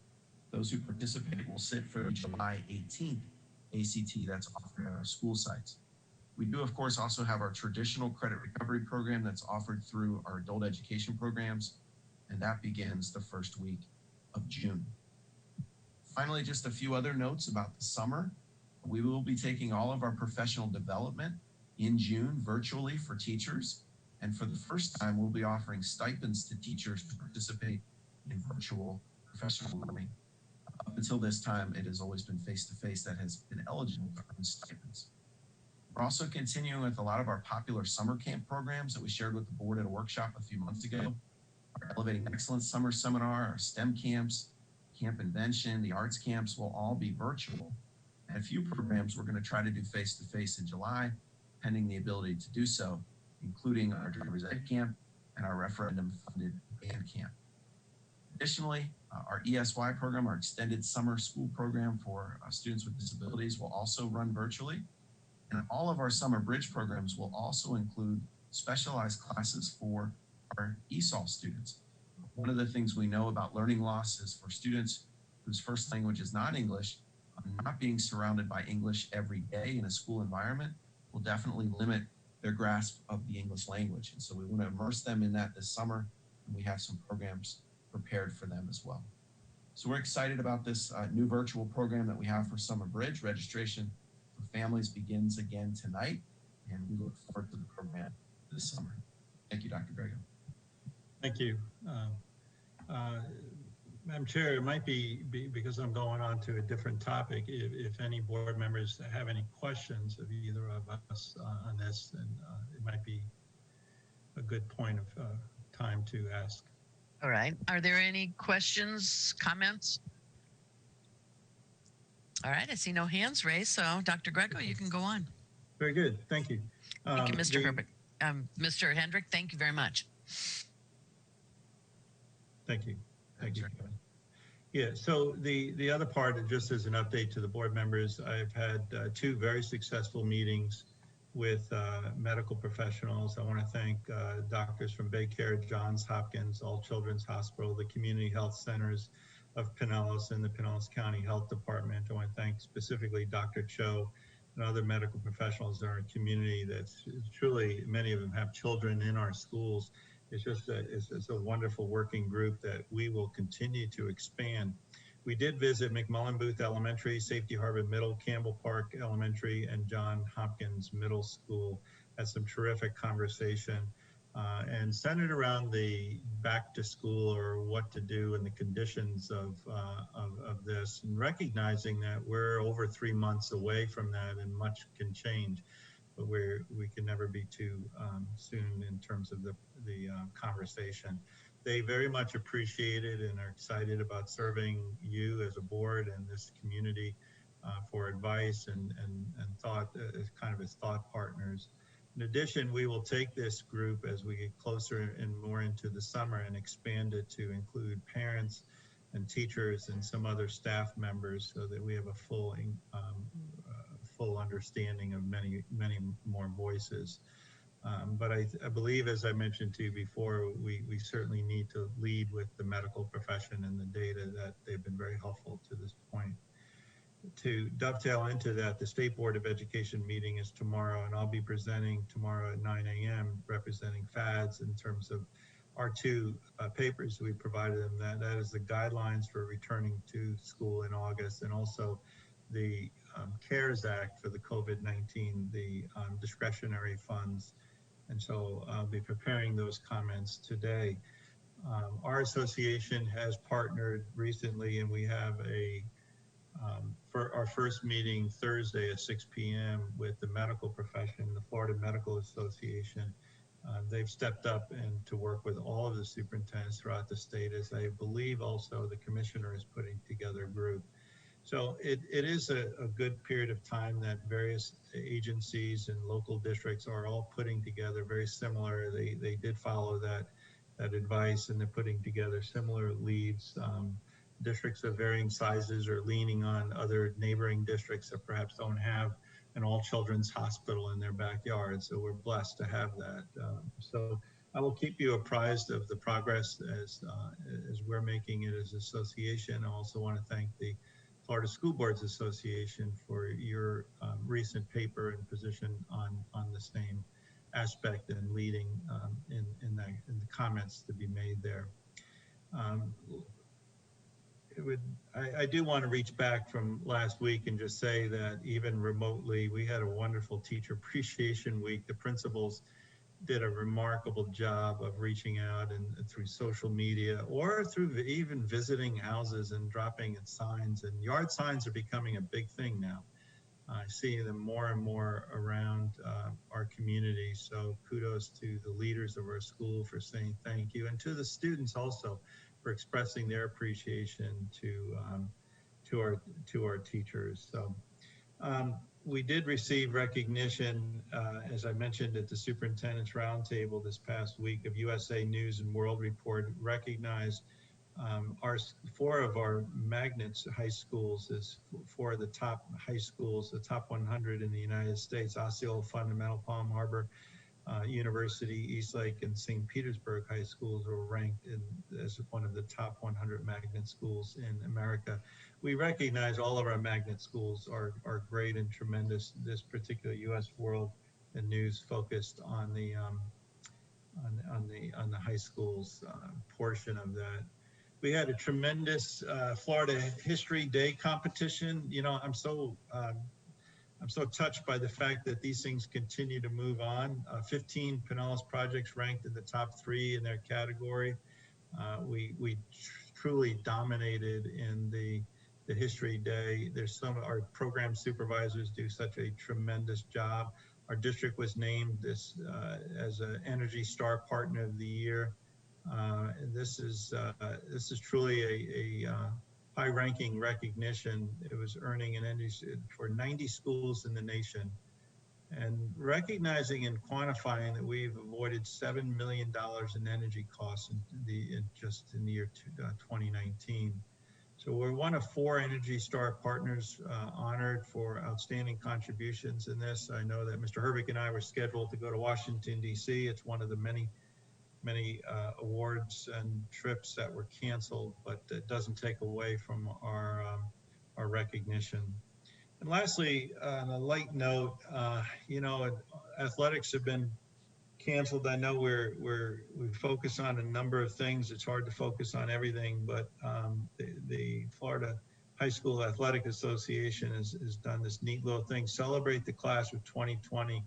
Those who participate will sit for the July 18th ACT that's offered at our school sites. We do, of course, also have our traditional credit recovery program that's offered through our adult education programs, and that begins the first week of June. Finally, just a few other notes about the summer. We will be taking all of our professional development in June virtually for teachers. And for the first time, we'll be offering stipends to teachers to participate in virtual professional learning. Up until this time, it has always been face-to-face that has been eligible to earn stipends. We're also continuing with a lot of our popular summer camp programs that we shared with the board at a workshop a few months ago. Our Elevating Excellence Summer Seminar, our STEM camps, Camp Invention, the arts camps will all be virtual. And a few programs we're going to try to do face-to-face in July, pending the ability to do so, including our driver's ed camp and our referendum-funded band camp. Additionally, our ESY program, our extended summer school program for students with disabilities, will also run virtually. And all of our summer bridge programs will also include specialized classes for our ESOL students. One of the things we know about learning loss is for students whose first language is not English, not being surrounded by English every day in a school environment will definitely limit their grasp of the English language. And so we want to immerse them in that this summer, and we have some programs prepared for them as well. So we're excited about this new virtual program that we have for Summer Bridge. Registration for families begins again tonight, and we look forward to the program this summer. Thank you, Dr. Grego. Thank you. Madam Chair, it might be because I'm going on to a different topic. If any board members have any questions of either of us on this, then it might be a good point of time to ask. All right. Are there any questions, comments? All right. I see no hands raised. So, Dr. Grego, you can go on. Very good. Thank you. Thank you, Mr. Herbert. Mr. Hendrick, thank you very much. Thank you. Thank you. Yeah, so the other part, just as an update to the board members, I've had two very successful meetings with medical professionals. I want to thank doctors from Baycare, Johns Hopkins, All Children's Hospital, the community health centers of Pinellas and the Pinellas County Health Department. I want to thank specifically Dr. Cho and other medical professionals in our community. That's truly, many of them have children in our schools. It's just it's a wonderful working group that we will continue to expand. We did visit McMullen Booth Elementary, Safety Harbor Middle, Campbell Park Elementary, and John Hopkins Middle School. Had some terrific conversation and centered around the back to school or what to do and the conditions of this, and recognizing that we're over 3 months away from that and much can change. But we can never be too soon in terms of the conversation. They very much appreciate it and are excited about serving you as a board and this community for advice and thought, kind of as thought partners. In addition, we will take this group as we get closer and more into the summer and expand it to include parents and teachers and some other staff members so that we have a full understanding of many more voices. But I believe, as I mentioned to you before, we certainly need to lead with the medical profession and the data that they've been very helpful to this point. To dovetail into that, the State Board of Education meeting is tomorrow, and I'll be presenting tomorrow at 9 a.m. representing FADS in terms of our two papers we provided them. That is the guidelines for returning to school in August, and also the CARES Act for the COVID-19, the discretionary funds. And so I'll be preparing those comments today. Our association has partnered recently, and we have for our first meeting Thursday at 6 p.m. with the medical profession, the Florida Medical Association. They've stepped up and to work with all of the superintendents throughout the state, as I believe also the commissioner is putting together a group. So it is a good period of time that various agencies and local districts are all putting together very similar. They did follow that advice, and they're putting together similar leads. Districts of varying sizes are leaning on other neighboring districts that perhaps don't have an all children's hospital in their backyard. So we're blessed to have that. So I will keep you apprised of the progress as we're making it as an association. I also want to thank the Florida School Boards Association for your recent paper and position on the same aspect and leading in the comments to be made there. I do want to reach back from last week and just say that even remotely, we had a wonderful Teacher Appreciation Week. The principals did a remarkable job of reaching out and through social media or through even visiting houses and dropping in signs, and yard signs are becoming a big thing now. I see them more and more around our community. So kudos to the leaders of our school for saying thank you, and to the students also for expressing their appreciation to our teachers. So we did receive recognition, as I mentioned at the Superintendent's Roundtable this past week, of USA News and World Report recognized four of our magnets high schools as four of the top high schools, the top 100 in the United States. Osceola Fundamental, Palm Harbor University, Eastlake, and St. Petersburg high schools were ranked as one of the top 100 magnet schools in America. We recognize all of our magnet schools are great and tremendous. This particular U.S. World and News focused on the high schools portion of that. We had a tremendous Florida History Day competition. You know, I'm so touched by the fact that these things continue to move on. 15 Pinellas projects ranked in the top 3 in their category. We truly dominated in the History Day. Our program supervisors do such a tremendous job. Our district was named as an Energy Star Partner of the Year. This is truly a high-ranking recognition. It was earning an energy for 90 schools in the nation, and recognizing and quantifying that we've avoided $7 million in energy costs just in the year 2019. So we're one of 4 Energy Star partners honored for outstanding contributions in this. I know that Mr. Herbeck and I were scheduled to go to Washington, D.C. It's one of the many awards and trips that were canceled, but it doesn't take away from our recognition. And lastly, on a light note, you know, athletics have been canceled. I know we focus on a number of things. It's hard to focus on everything, but the Florida High School Athletic Association has done this neat little thing: celebrate the class of 2020,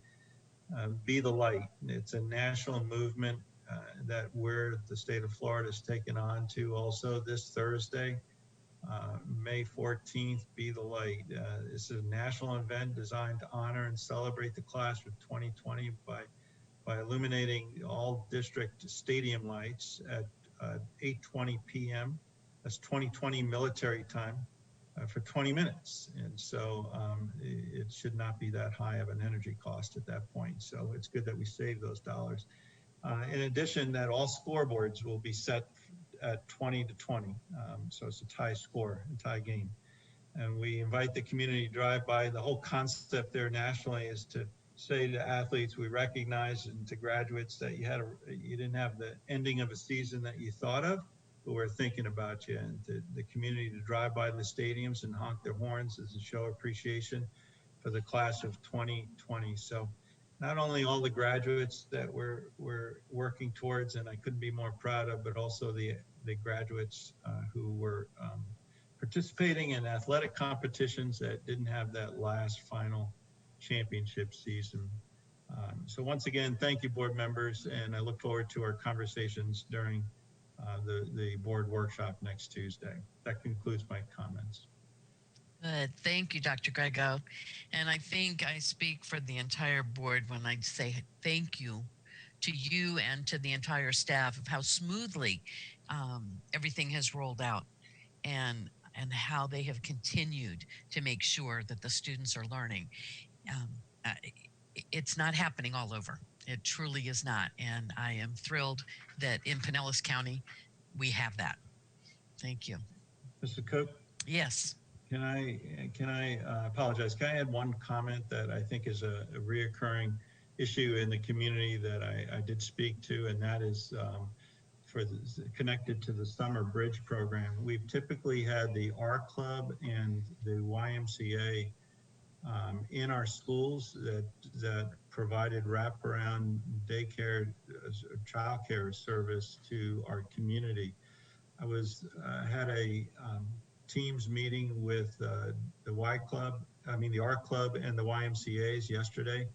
be the light. It's a national movement that the state of Florida has taken on to also this Thursday, May 14th, Be the Light. This is a national event designed to honor and celebrate the class of 2020 by illuminating all district stadium lights at 8:20 p.m. That's 2020 military time for 20 minutes. And so it should not be that high of an energy cost at that point. So it's good that we save those dollars. In addition, that all scoreboards will be set at 20-20. So it's a tie score, a tie game. And we invite the community to drive by. The whole concept there nationally is to say to athletes, we recognize, and to graduates, that you didn't have the ending of a season that you thought of, but we're thinking about you. And the community to drive by the stadiums and honk their horns as a show of appreciation for the class of 2020. So not only all the graduates that we're working towards, and I couldn't be more proud of, but also the graduates who were participating in athletic competitions that didn't have that last final championship season. So once again, thank you, board members, and I look forward to our conversations during the board workshop next Tuesday. That concludes my comments. Good. Thank you, Dr. Grego. And I think I speak for the entire board when I say thank you to you and to the entire staff of how smoothly everything has rolled out and how they have continued to make sure that the students are learning. It's not happening all over. It truly is not. And I am thrilled that in Pinellas County, we have that. Thank you. Mr. Cook? Yes. Can I apologize? Can I add one comment that I think is a reoccurring issue in the community that I did speak to, and that is connected to the Summer Bridge program. We've typically had the R Club and the YMCA in our schools that provided wraparound daycare, childcare service to our community. I had a teams meeting with the R Club and the YMCA's yesterday.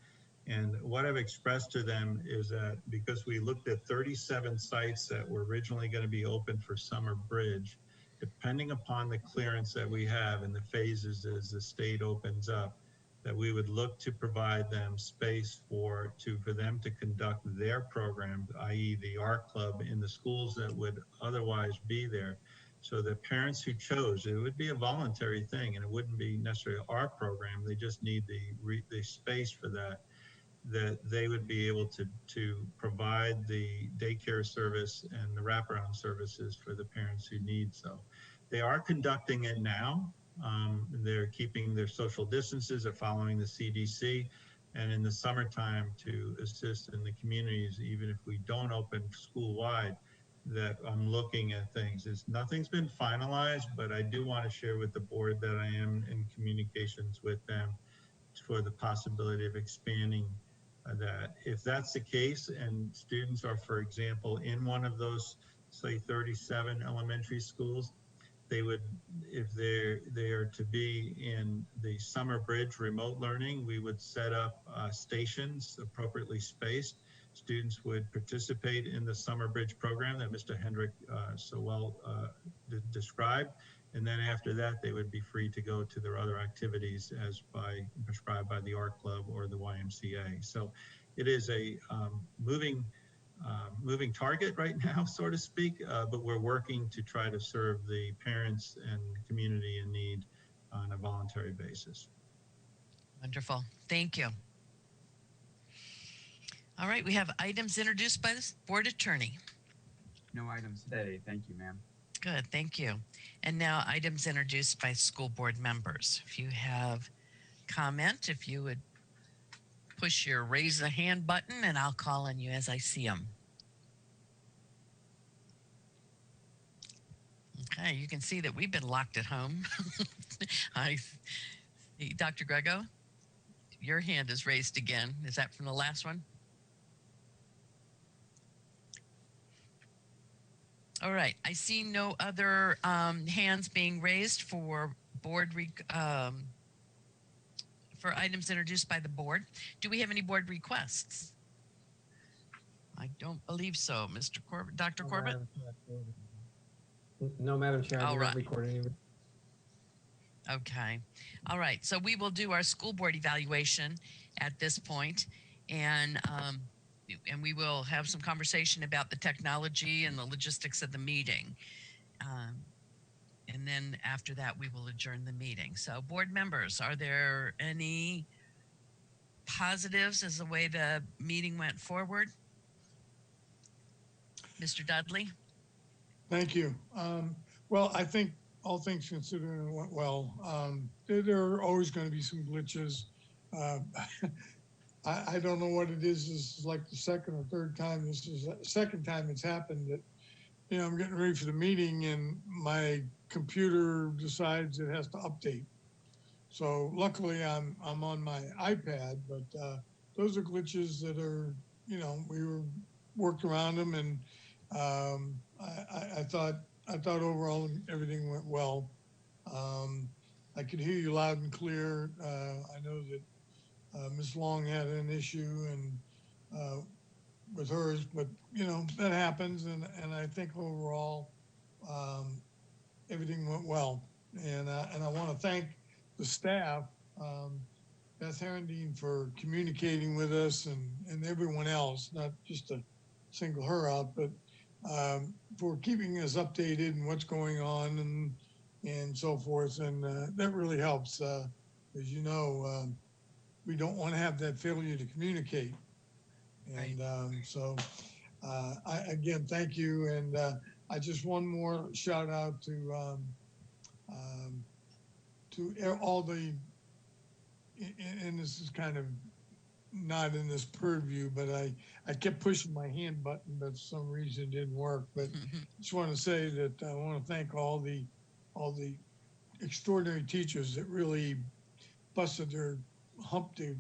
And what I've expressed to them is that because we looked at 37 sites that were originally going to be open for Summer Bridge, depending upon the clearance that we have and the phases as the state opens up, that we would look to provide them space for them to conduct their program, i.e. the art club in the schools that would otherwise be there. So the parents who chose, it would be a voluntary thing and it wouldn't be necessarily our program. They just need the space for that they would be able to provide the daycare service and the wraparound services for the parents who need so. They are conducting it now. They're keeping their social distances, they're following the CDC, and in the summertime to assist in the communities, even if we don't open school-wide, that I'm looking at things. Nothing's been finalized, but I do want to share with the board that I am in communications with them for the possibility of expanding that. If that's the case and students are, for example, in one of those, say 37 elementary schools, they would, if they are to be in the Summer Bridge remote learning, we would set up stations appropriately spaced. Students would participate in the Summer Bridge program that Mr. Hendrick so well described. And then after that, they would be free to go to their other activities as prescribed by the art club or the YMCA. So it is a moving target right now, so to speak, but we're working to try to serve the parents and community in need on a voluntary basis. Wonderful. Thank you. All right, we have items introduced by the board attorney. No items today. Thank you, ma'am. Good, thank you. And now items introduced by school board members. If you have comment, if you would push your raise the hand button and I'll call on you as I see them. Okay, you can see that we've been locked at home. I see Dr. Grego, your hand is raised again. Is that from the last one? All right, I see no other hands being raised for board for items introduced by the board. Do we have any board requests? I don't believe so, Mr. Corbett. Dr. Corbett? No, Madam Chair, I All did right. not record any. Okay. All right. So we will do our school board evaluation at this point, and we will have some conversation about the technology and the logistics of the meeting. And then after that, we will adjourn the meeting. So board members, are there any positives as the way the meeting went forward? Mr. Dudley? Thank you. Well, I think all things considered, it went well. There are always going to be some glitches. I don't know what it is. This is like the second or third time. This is the second time it's happened that, you know, I'm getting ready for the meeting and my computer decides it has to update. So luckily I'm on my iPad, but those are glitches that are, you know, we worked around them, and I thought overall everything went well. I could hear you loud and clear. I know that Ms. Long had an issue and with hers, but you know that happens, and I think overall everything went well, and I want to thank the staff, Beth Herendine, for communicating with us and everyone else, not just to single her out, but for keeping us updated and what's going on and so forth, and that really helps. As you know, we don't want to have that failure to communicate. And so I again thank you, and I just one more shout out to all the, and this is kind of not in this purview, but I kept pushing my hand button, but for some reason it didn't work. But just want to say that I want to thank all the extraordinary teachers that really busted their hump to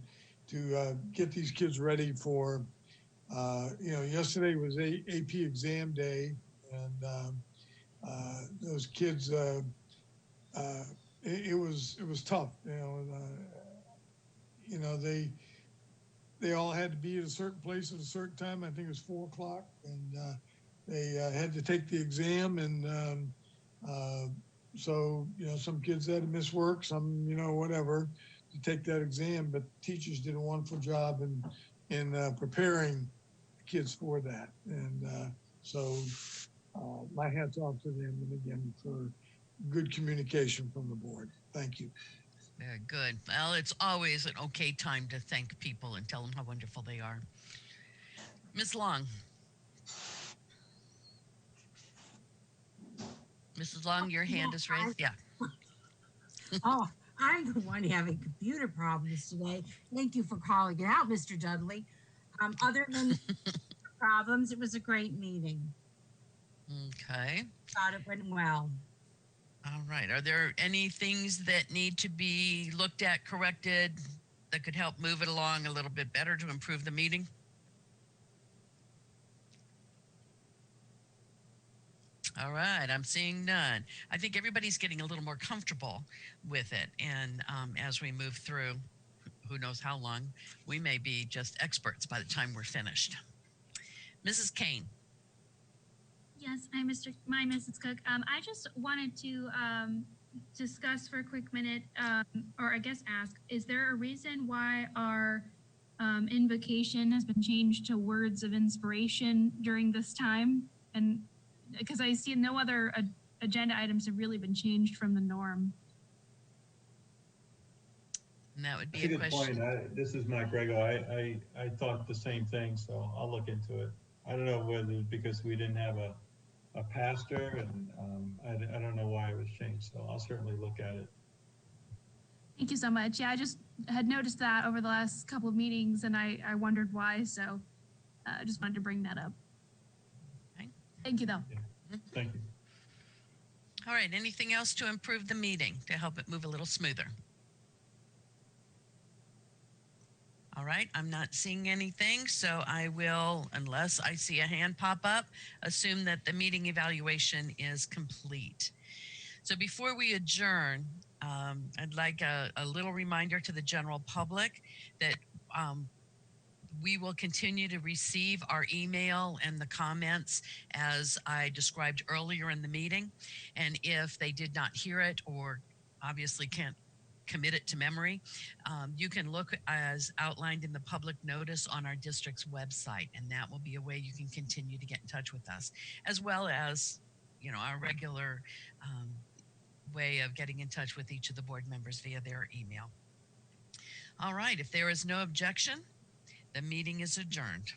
get these kids ready for. You know, yesterday was AP exam day, and those kids, it was tough. You know, they all had to be at a certain place at a certain time. I think it was 4 o'clock, and they had to take the exam, and so you know, some kids had to miss work, some whatever to take that exam, but teachers did a wonderful job in preparing kids for that, and so my hat's off to them, and again for good communication from the board. Thank you. Very good. Well, it's always an okay time to thank people and tell them how wonderful they are. Ms. Long. Mrs. Long, your hand is raised. Yeah. Oh, I'm the one having computer problems today. Thank you for calling it out, Mr. Dudley. Other than problems, it was a great meeting. Okay. Thought it went well. All right. Are there any things that need to be looked at, corrected, that could help move it along a little bit better to improve the meeting? All right, I'm seeing none. I think everybody's getting a little more comfortable with it. And as we move through, who knows how long, we may be just experts by the time we're finished. Mrs. Kane. Yes, I'm Mrs. Cook. I just wanted to discuss for a quick minute, or I guess ask, is there a reason why our invocation has been changed to words of inspiration during this time? And because I see no other agenda items have really been changed from the norm. And that would be That's a good question. point. This is Mike Grego. I thought the same thing, so I'll look into it. I don't know whether it's because we didn't have a pastor, and I don't know why it was changed, so I'll certainly look at it. Thank you so much. Yeah, I just had noticed that over the last couple of meetings, and I wondered why, so I just wanted to bring that up. Okay. Thank you, though. Yeah. Thank you. All right, anything else to improve the meeting, to help it move a little smoother? All right, I'm not seeing anything, so I will, unless I see a hand pop up, assume that the meeting evaluation is complete. So before we adjourn, I'd like a little reminder to the general public that we will continue to receive our email and the comments as I described earlier in the meeting. And if they did not hear it or obviously can't commit it to memory, you can look as outlined in the public notice on our district's website, and that will be a way you can continue to get in touch with us, as well as our regular way of getting in touch with each of the board members via their email. All right, if there is no objection, the meeting is adjourned.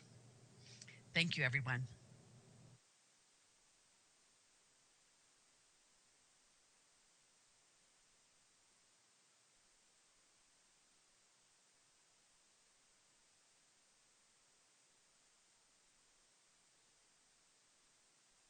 Thank you, everyone.